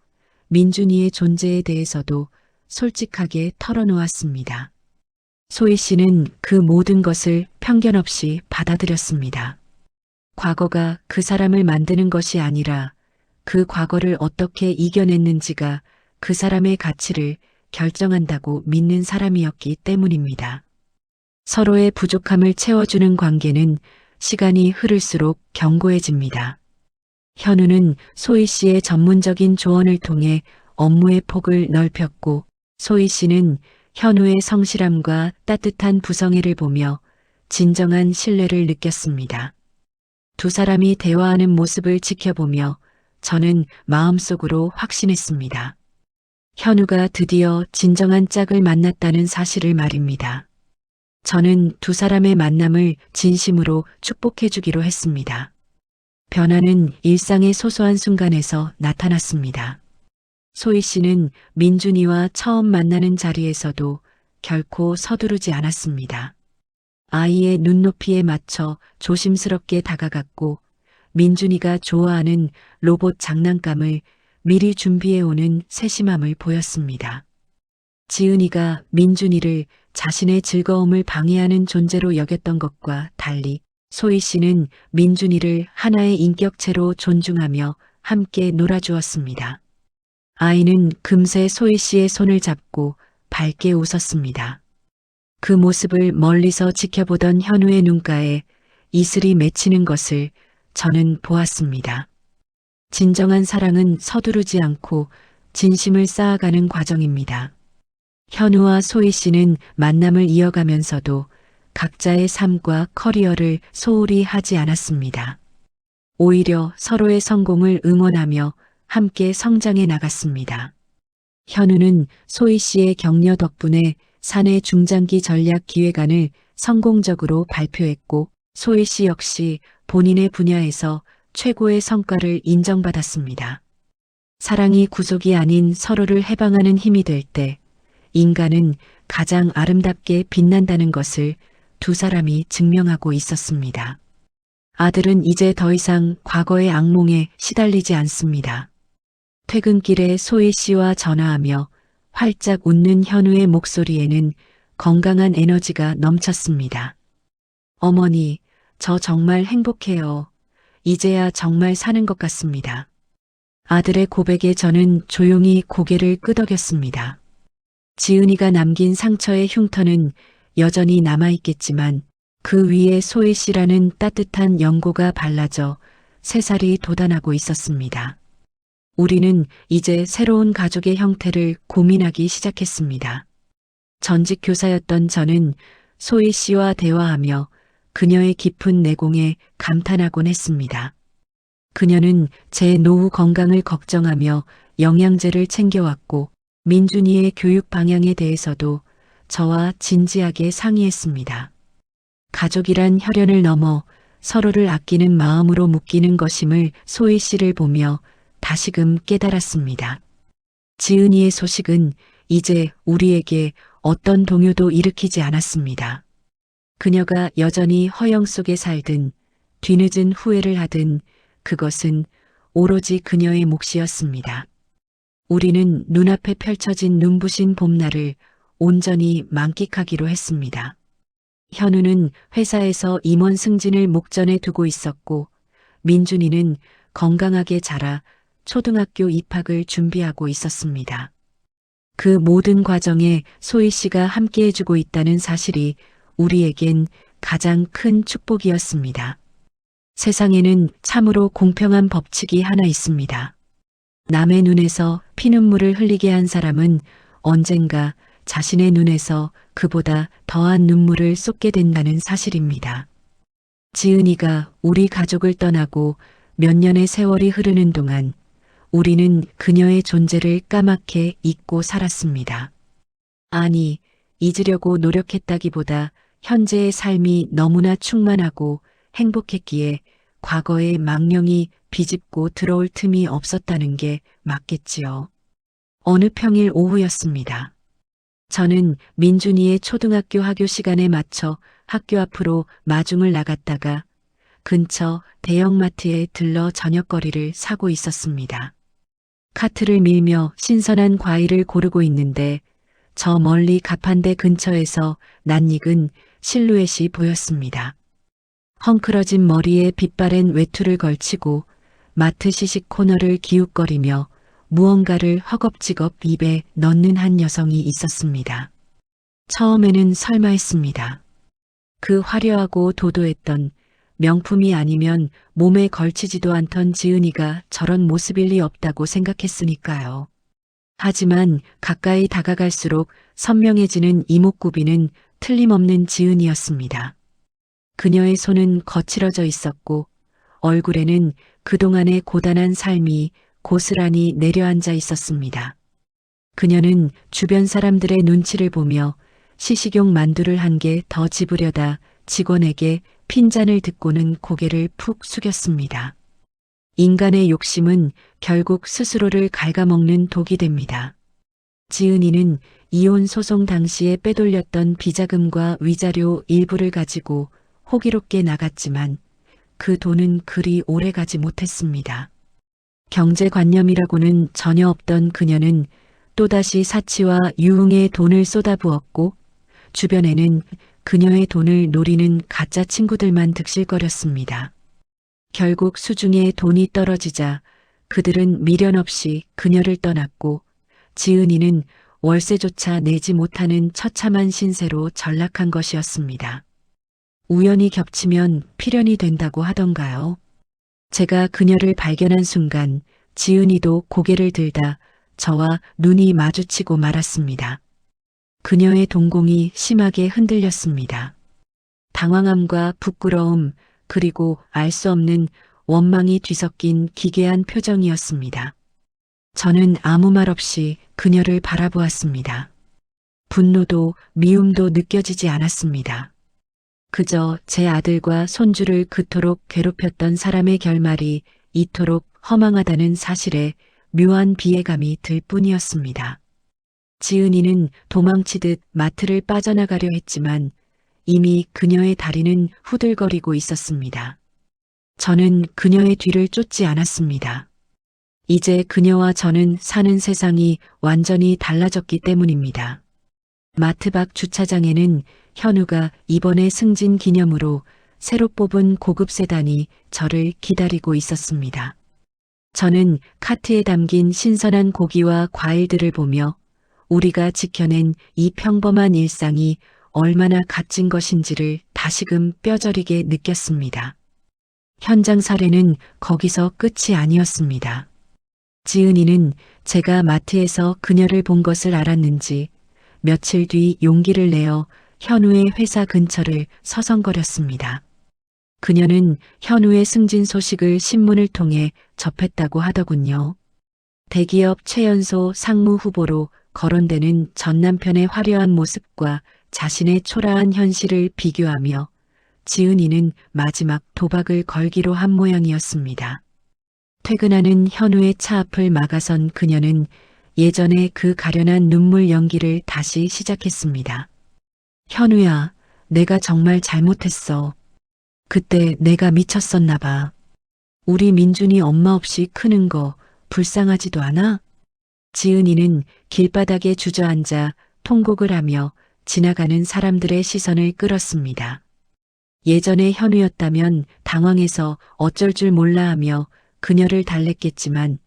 민준이의 존재에 대해서도 솔직하게 털어놓았습니다. 소희 씨는 그 모든 것을 편견 없이 받아들였습니다. 과거가 그 사람을 만드는 것이 아니라 그 과거를 어떻게 이겨냈는지가 그 사람의 가치를 결정한다고 믿는 사람이었기 때문입니다. 서로의 부족함을 채워주는 관계는 시간이 흐를수록 견고해집니다. 현우는 소희 씨의 전문적인 조언을 통해 업무의 폭을 넓혔고 소희 씨는 현우의 성실함과 따뜻한 부성애를 보며 진정한 신뢰를 느꼈습니다. 두 사람이 대화하는 모습을 지켜보며 저는 마음속으로 확신했습니다. 현우가 드디어 진정한 짝을 만났다는 사실을 말입니다. 저는 두 사람의 만남을 진심으로 축복해 주기로 했습니다. 변화는 일상의 소소한 순간에서 나타났습니다. 소희 씨는 민준이와 처음 만나는 자리에서도 결코 서두르지 않았습니다. 아이의 눈높이에 맞춰 조심스럽게 다가갔고 민준이가 좋아하는 로봇 장난감을 미리 준비해오는 세심함을 보였습니다. 지은이가 민준이를 자신의 즐거움을 방해하는 존재로 여겼던 것과 달리 소희 씨는 민준이를 하나의 인격체로 존중하며 함께 놀아주었습니다. 아이는 금세 소희 씨의 손을 잡고 밝게 웃었습니다. 그 모습을 멀리서 지켜보던 현우의 눈가에 이슬이 맺히는 것을 저는 보았습니다. 진정한 사랑은 서두르지 않고 진심을 쌓아가는 과정입니다. 현우와 소희 씨는 만남을 이어가면서도 각자의 삶과 커리어를 소홀히 하지 않았습니다. 오히려 서로의 성공을 응원하며 함께 성장해 나갔습니다. 현우는 소희 씨의 격려 덕분에 사내 중장기 전략 기획안을 성공적으로 발표했고 소희 씨 역시 본인의 분야에서 최고의 성과를 인정받았습니다. 사랑이 구속이 아닌 서로를 해방하는 힘이 될 때 인간은 가장 아름답게 빛난다는 것을 두 사람이 증명하고 있었습니다. 아들은 이제 더 이상 과거의 악몽에 시달리지 않습니다. 퇴근길에 소희 씨와 전화하며 활짝 웃는 현우의 목소리에는 건강한 에너지가 넘쳤습니다. 어머니, 저 정말 행복해요. 이제야 정말 사는 것 같습니다. 아들의 고백에 저는 조용히 고개를 끄덕였습니다. 지은이가 남긴 상처의 흉터는 여전히 남아있겠지만 그 위에 소희 씨라는 따뜻한 연고가 발라져 새살이 돋아나고 있었습니다. 우리는 이제 새로운 가족의 형태를 고민하기 시작했습니다. 전직 교사였던 저는 소희 씨와 대화하며 그녀의 깊은 내공에 감탄하곤 했습니다. 그녀는 제 노후 건강을 걱정하며 영양제를 챙겨왔고 민준이의 교육 방향에 대해서도 저와 진지하게 상의했습니다. 가족이란 혈연을 넘어 서로를 아끼는 마음으로 묶이는 것임을 소희 씨를 보며 다시금 깨달았습니다. 지은이의 소식은 이제 우리에게 어떤 동요도 일으키지 않았습니다. 그녀가 여전히 허영 속에 살든 뒤늦은 후회를 하든 그것은 오로지 그녀의 몫이었습니다. 우리는 눈앞에 펼쳐진 눈부신 봄날을 온전히 만끽하기로 했습니다. 현우는 회사에서 임원 승진을 목전에 두고 있었고 민준이는 건강하게 자라 초등학교 입학을 준비하고 있었습니다. 그 모든 과정에 소희 씨가 함께해주고 있다는 사실이 우리에겐 가장 큰 축복이었습니다. 세상에는 참으로 공평한 법칙이 하나 있습니다. 남의 눈에서 피눈물을 흘리게 한 사람은 언젠가 자신의 눈에서 그보다 더한 눈물을 쏟게 된다는 사실입니다. 지은이가 우리 가족을 떠나고 몇 년의 세월이 흐르는 동안 우리는 그녀의 존재를 까맣게 잊고 살았습니다. 아니, 잊으려고 노력했다기보다 현재의 삶이 너무나 충만하고 행복했기에 과거의 망령이 비집고 들어올 틈이 없었다는 게 맞겠지요. 어느 평일 오후였습니다. 저는 민준이의 초등학교 하교 시간에 맞춰 학교 앞으로 마중을 나갔다가 근처 대형마트에 들러 저녁거리를 사고 있었습니다. 카트를 밀며 신선한 과일을 고르고 있는데 저 멀리 가판대 근처에서 낯익은 실루엣이 보였습니다. 헝클어진 머리에 빛바랜 외투를 걸치고 마트 시식 코너를 기웃거리며 무언가를 허겁지겁 입에 넣는 한 여성이 있었습니다. 처음에는 설마 했습니다. 그 화려하고 도도했던 명품이 아니면 몸에 걸치지도 않던 지은이가 저런 모습일 리 없다고 생각했으니까요. 하지만 가까이 다가갈수록 선명해지는 이목구비는 틀림없는 지은이었습니다. 그녀의 손은 거칠어져 있었고 얼굴에는 그동안의 고단한 삶이 고스란히 내려앉아 있었습니다. 그녀는 주변 사람들의 눈치를 보며 시식용 만두를 한 개 더 집으려다 직원에게 핀잔을 듣고는 고개를 푹 숙였습니다. 인간의 욕심은 결국 스스로를 갉아먹는 독이 됩니다. 지은이는 이혼 소송 당시에 빼돌렸던 비자금과 위자료 일부를 가지고 호기롭게 나갔지만 그 돈은 그리 오래 가지 못했습니다. 경제관념이라고는 전혀 없던 그녀는 또다시 사치와 유흥에 돈을 쏟아부었고 주변에는 그녀의 돈을 노리는 가짜 친구들만 득실거렸습니다. 결국 수중에 돈이 떨어지자 그들은 미련 없이 그녀를 떠났고 지은이는 월세조차 내지 못하는 처참한 신세로 전락한 것이었습니다. 우연히 겹치면 필연이 된다고 하던가요? 제가 그녀를 발견한 순간 지은이도 고개를 들다 저와 눈이 마주치고 말았습니다. 그녀의 동공이 심하게 흔들렸습니다. 당황함과 부끄러움 그리고 알 수 없는 원망이 뒤섞인 기괴한 표정이었습니다. 저는 아무 말 없이 그녀를 바라보았습니다. 분노도 미움도 느껴지지 않았습니다. 그저 제 아들과 손주를 그토록 괴롭혔던 사람의 결말이 이토록 허망하다는 사실에 묘한 비애감이 들 뿐이었습니다. 지은이는 도망치듯 마트를 빠져나가려 했지만 이미 그녀의 다리는 후들거리고 있었습니다. 저는 그녀의 뒤를 쫓지 않았습니다. 이제 그녀와 저는 사는 세상이 완전히 달라졌기 때문입니다. 마트 밖 주차장에는 현우가 이번에 승진 기념으로 새로 뽑은 고급 세단이 저를 기다리고 있었습니다. 저는 카트에 담긴 신선한 고기와 과일들을 보며 우리가 지켜낸 이 평범한 일상이 얼마나 값진 것인지를 다시금 뼈저리게 느꼈습니다. 현장 살해는 거기서 끝이 아니었습니다. 지은이는 제가 마트에서 그녀를 본 것을 알았는지 며칠 뒤 용기를 내어 현우의 회사 근처를 서성거렸습니다. 그녀는 현우의 승진 소식을 신문을 통해 접했다고 하더군요. 대기업 최연소 상무 후보로 거론되는 전 남편의 화려한 모습과 자신의 초라한 현실을 비교하며 지은이는 마지막 도박을 걸기로 한 모양이었습니다. 퇴근하는 현우의 차 앞을 막아선 그녀는 예전의 그 가련한 눈물 연기를 다시 시작했습니다. 현우야, 내가 정말 잘못했어. 그때 내가 미쳤었나 봐. 우리 민준이 엄마 없이 크는 거 불쌍하지도 않아? 지은이는 길바닥에 주저앉아 통곡을 하며 지나가는 사람들의 시선을 끌었습니다. 예전의 현우였다면 당황해서 어쩔 줄 몰라 하며 그녀를 달랬겠지만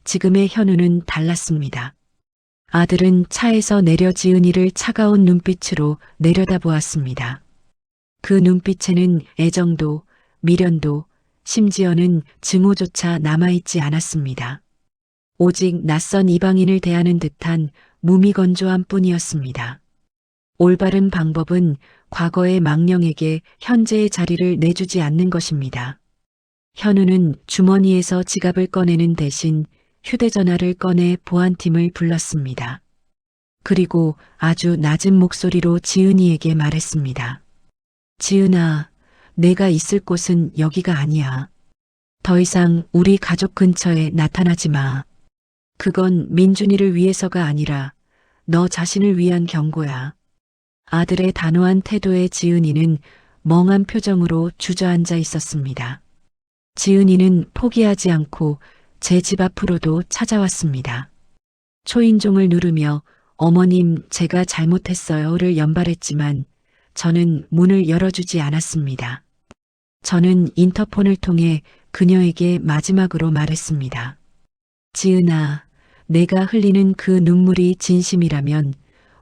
지금의 현우는 달랐습니다. 아들은 차에서 내려 지은이를 차가운 눈빛으로 내려다보았습니다. 그 눈빛에는 애정도 미련도 심지어는 증오조차 남아있지 않았습니다. 오직 낯선 이방인을 대하는 듯한 무미건조함 뿐이었습니다. 올바른 방법은 과거의 망령에게 현재의 자리를 내주지 않는 것입니다. 현우는 주머니에서 지갑을 꺼내는 대신 휴대전화를 꺼내 보안팀을 불렀습니다. 그리고 아주 낮은 목소리로 지은이에게 말했습니다. 지은아, 내가 있을 곳은 여기가 아니야. 더 이상 우리 가족 근처에 나타나지 마. 그건 민준이를 위해서가 아니라 너 자신을 위한 경고야. 아들의 단호한 태도에 지은이는 멍한 표정으로 주저앉아 있었습니다. 지은이는 포기하지 않고 제 집 앞으로도 찾아왔습니다. 초인종을 누르며 어머님, 제가 잘못했어요를 연발했지만 저는 문을 열어주지 않았습니다. 저는 인터폰을 통해 그녀에게 마지막으로 말했습니다. 지은아, 내가 흘리는 그 눈물이 진심이라면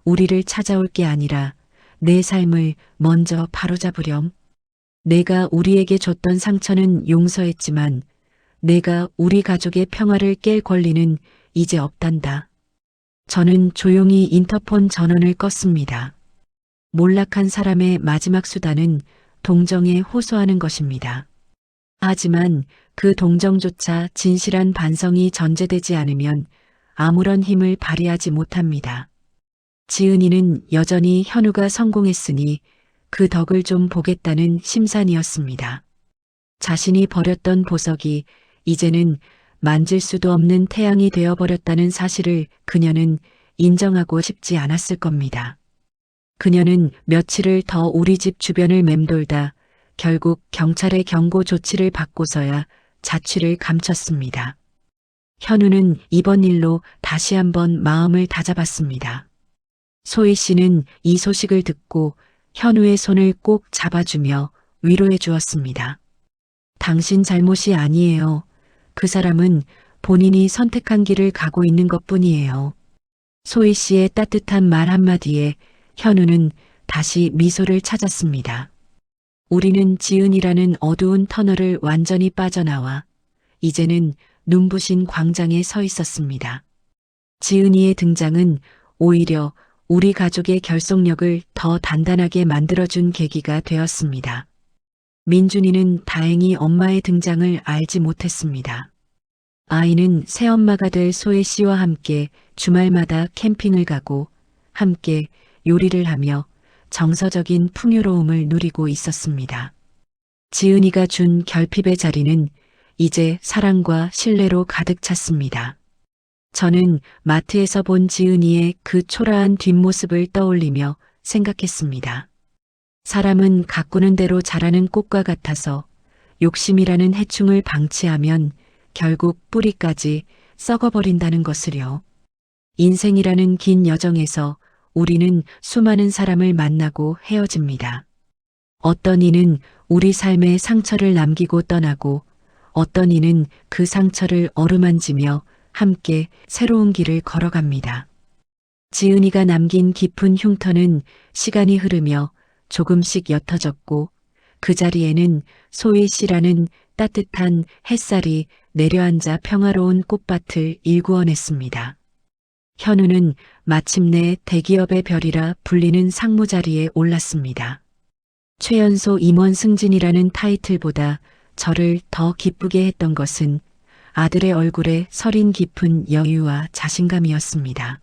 우리를 찾아올 게 아니라 내 삶을 먼저 바로잡으렴. 내가 우리에게 줬던 상처는 용서했지만 내가 우리 가족의 평화를 깰 권리는 이제 없단다. 저는 조용히 인터폰 전원을 껐습니다. 몰락한 사람의 마지막 수단은 동정에 호소하는 것입니다. 하지만 그 동정조차 진실한 반성이 전제되지 않으면 아무런 힘을 발휘하지 못합니다. 지은이는 여전히 현우가 성공했으니 그 덕을 좀 보겠다는 심산이었습니다. 자신이 버렸던 보석이 이제는 만질 수도 없는 태양이 되어버렸다는 사실을 그녀는 인정하고 싶지 않았을 겁니다. 그녀는 며칠을 더 우리 집 주변을 맴돌다 결국 경찰의 경고 조치를 받고서야 자취를 감췄습니다. 현우는 이번 일로 다시 한번 마음을 다잡았습니다. 소희 씨는 이 소식을 듣고 현우의 손을 꼭 잡아주며 위로해 주었습니다. 당신 잘못이 아니에요. 그 사람은 본인이 선택한 길을 가고 있는 것뿐이에요. 소희 씨의 따뜻한 말 한마디에 현우는 다시 미소를 찾았습니다. 우리는 지은이라는 어두운 터널을 완전히 빠져나와 이제는 눈부신 광장에 서 있었습니다. 지은이의 등장은 오히려 우리 가족의 결속력을 더 단단하게 만들어준 계기가 되었습니다. 민준이는 다행히 엄마의 등장을 알지 못했습니다. 아이는 새엄마가 될 소혜 씨와 함께 주말마다 캠핑을 가고 함께 요리를 하며 정서적인 풍요로움을 누리고 있었습니다. 지은이가 준 결핍의 자리는 이제 사랑과 신뢰로 가득 찼습니다. 저는 마트에서 본 지은이의 그 초라한 뒷모습을 떠올리며 생각했습니다. 사람은 가꾸는 대로 자라는 꽃과 같아서 욕심이라는 해충을 방치하면 결국 뿌리까지 썩어버린다는 것을요. 인생이라는 긴 여정에서 우리는 수많은 사람을 만나고 헤어집니다. 어떤 이는 우리 삶에 상처를 남기고 떠나고 어떤 이는 그 상처를 어루만지며 함께 새로운 길을 걸어갑니다. 지은이가 남긴 깊은 흉터는 시간이 흐르며 조금씩 옅어졌고 그 자리에는 소희 씨라는 따뜻한 햇살이 내려앉아 평화로운 꽃밭을 일구어냈습니다. 현우는 마침내 대기업의 별이라 불리는 상무 자리에 올랐습니다. 최연소 임원 승진이라는 타이틀보다 저를 더 기쁘게 했던 것은 아들의 얼굴에 서린 깊은 여유와 자신감이었습니다.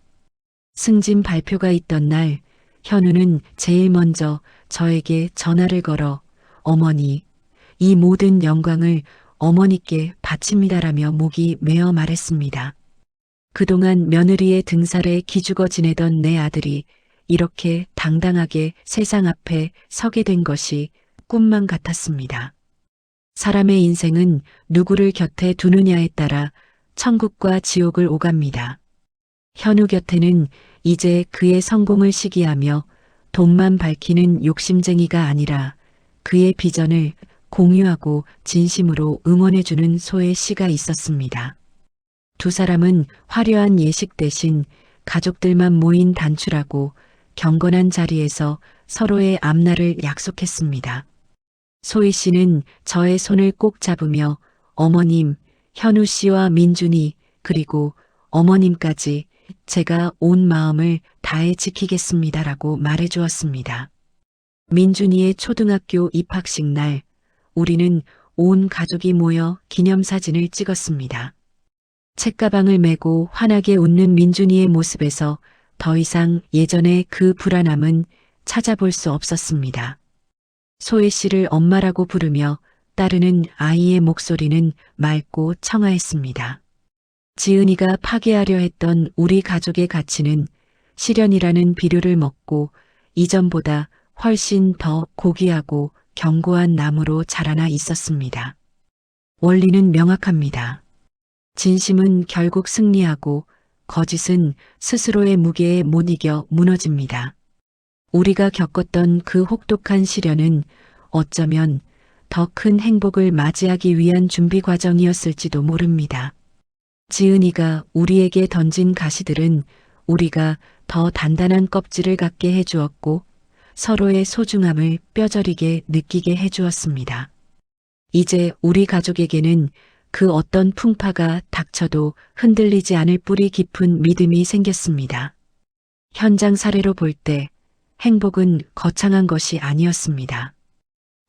승진 발표가 있던 날 현우는 제일 먼저 저에게 전화를 걸어 어머니, 이 모든 영광을 어머니께 바칩니다라며 목이 메어 말했습니다. 그동안 며느리의 등살에 기죽어 지내던 내 아들이 이렇게 당당하게 세상 앞에 서게 된 것이 꿈만 같았습니다. 사람의 인생은 누구를 곁에 두느냐에 따라 천국과 지옥을 오갑니다. 현우 곁에는 이제 그의 성공을 시기하며 돈만 밝히는 욕심쟁이가 아니라 그의 비전을 공유하고 진심으로 응원해주는 소혜 씨가 있었습니다. 두 사람은 화려한 예식 대신 가족들만 모인 단출하고 경건한 자리에서 서로의 앞날을 약속했습니다. 소희 씨는 저의 손을 꼭 잡으며 어머님, 현우 씨와 민준이 그리고 어머님까지 제가 온 마음을 다해 지키겠습니다라고 말해주었습니다. 민준이의 초등학교 입학식 날 우리는 온 가족이 모여 기념사진을 찍었습니다. 책가방을 메고 환하게 웃는 민준이의 모습에서 더 이상 예전의 그 불안함은 찾아볼 수 없었습니다. 소혜 씨를 엄마라고 부르며 따르는 아이의 목소리는 맑고 청아했습니다. 지은이가 파괴하려 했던 우리 가족의 가치는 시련이라는 비료를 먹고 이전보다 훨씬 더 고귀하고 견고한 나무로 자라나 있었습니다. 원리는 명확합니다. 진심은 결국 승리하고 거짓은 스스로의 무게에 못 이겨 무너집니다. 우리가 겪었던 그 혹독한 시련은 어쩌면 더 큰 행복을 맞이하기 위한 준비 과정이었을지도 모릅니다. 지은이가 우리에게 던진 가시들은 우리가 더 단단한 껍질을 갖게 해주었고 서로의 소중함을 뼈저리게 느끼게 해주었습니다. 이제 우리 가족에게는 그 어떤 풍파가 닥쳐도 흔들리지 않을 뿌리 깊은 믿음이 생겼습니다. 현장 사례로 볼 때 행복은 거창한 것이 아니었습니다.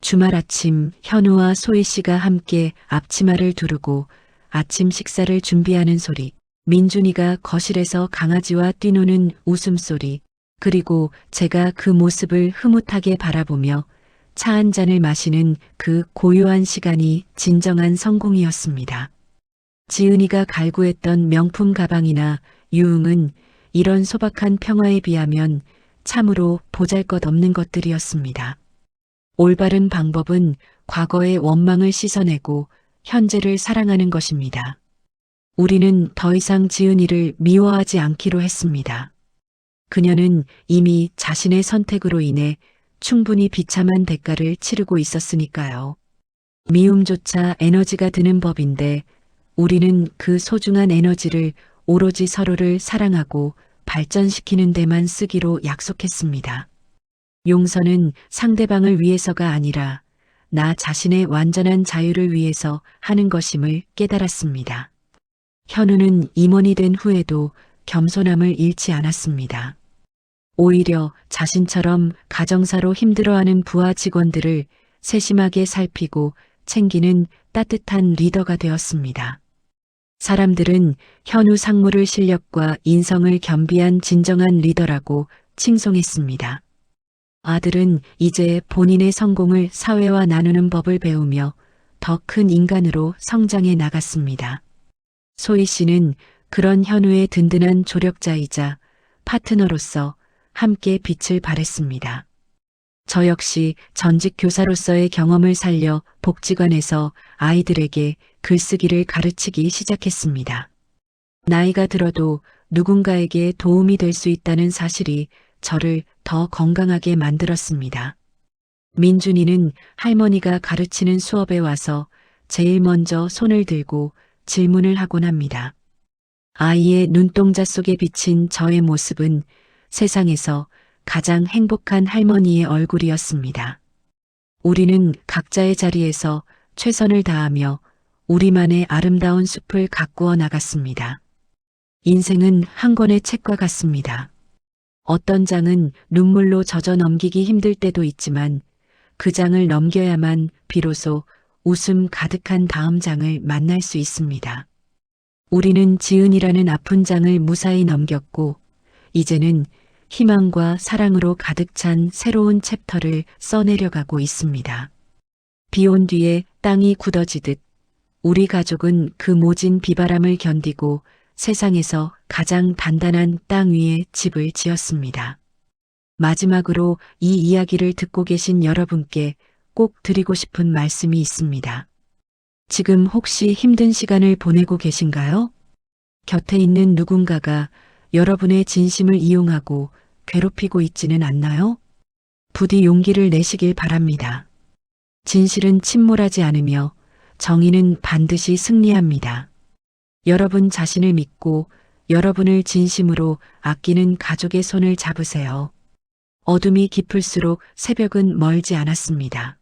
주말 아침 현우와 소희 씨가 함께 앞치마를 두르고 아침 식사를 준비하는 소리, 민준이가 거실에서 강아지와 뛰노는 웃음소리, 그리고 제가 그 모습을 흐뭇하게 바라보며 차 한 잔을 마시는 그 고요한 시간이 진정한 성공이었습니다. 지은이가 갈구했던 명품 가방이나 유흥은 이런 소박한 평화에 비하면 참으로 보잘것없는 것들이었습니다. 올바른 방법은 과거의 원망을 씻어내고 현재를 사랑하는 것입니다. 우리는 더 이상 지은이를 미워하지 않기로 했습니다. 그녀는 이미 자신의 선택으로 인해 충분히 비참한 대가를 치르고 있었으니까요. 미움조차 에너지가 드는 법인데 우리는 그 소중한 에너지를 오로지 서로를 사랑하고 발전시키는 데만 쓰기로 약속했습니다. 용서는 상대방을 위해서가 아니라 나 자신의 완전한 자유를 위해서 하는 것임을 깨달았습니다. 현우는 임원이 된 후에도 겸손함을 잃지 않았습니다. 오히려 자신처럼 가정사로 힘들어하는 부하 직원들을 세심하게 살피고 챙기는 따뜻한 리더가 되었습니다. 사람들은 현우 상무를 실력과 인성을 겸비한 진정한 리더라고 칭송했습니다. 아들은 이제 본인의 성공을 사회와 나누는 법을 배우며 더 큰 인간으로 성장해 나갔습니다. 소희 씨는 그런 현우의 든든한 조력자이자 파트너로서 함께 빛을 발했습니다. 저 역시 전직 교사로서의 경험을 살려 복지관에서 아이들에게 글쓰기를 가르치기 시작했습니다. 나이가 들어도 누군가에게 도움이 될 수 있다는 사실이 저를 더 건강하게 만들었습니다. 민준이는 할머니가 가르치는 수업에 와서 제일 먼저 손을 들고 질문을 하곤 합니다. 아이의 눈동자 속에 비친 저의 모습은 세상에서 가장 행복한 할머니의 얼굴이었습니다. 우리는 각자의 자리에서 최선을 다하며 우리만의 아름다운 숲을 가꾸어 나갔습니다. 인생은 한 권의 책과 같습니다. 어떤 장은 눈물로 젖어 넘기기 힘들 때도 있지만 그 장을 넘겨야만 비로소 웃음 가득한 다음 장을 만날 수 있습니다. 우리는 지은이라는 아픈 장을 무사히 넘겼고 이제는 희망과 사랑으로 가득 찬 새로운 챕터를 써내려가고 있습니다. 비 온 뒤에 땅이 굳어지듯 우리 가족은 그 모진 비바람을 견디고 세상에서 가장 단단한 땅 위에 집을 지었습니다. 마지막으로 이 이야기를 듣고 계신 여러분께 꼭 드리고 싶은 말씀이 있습니다. 지금 혹시 힘든 시간을 보내고 계신가요? 곁에 있는 누군가가 여러분의 진심을 이용하고 괴롭히고 있지는 않나요? 부디 용기를 내시길 바랍니다. 진실은 침몰하지 않으며 정의는 반드시 승리합니다. 여러분 자신을 믿고 여러분을 진심으로 아끼는 가족의 손을 잡으세요. 어둠이 깊을수록 새벽은 멀지 않았습니다.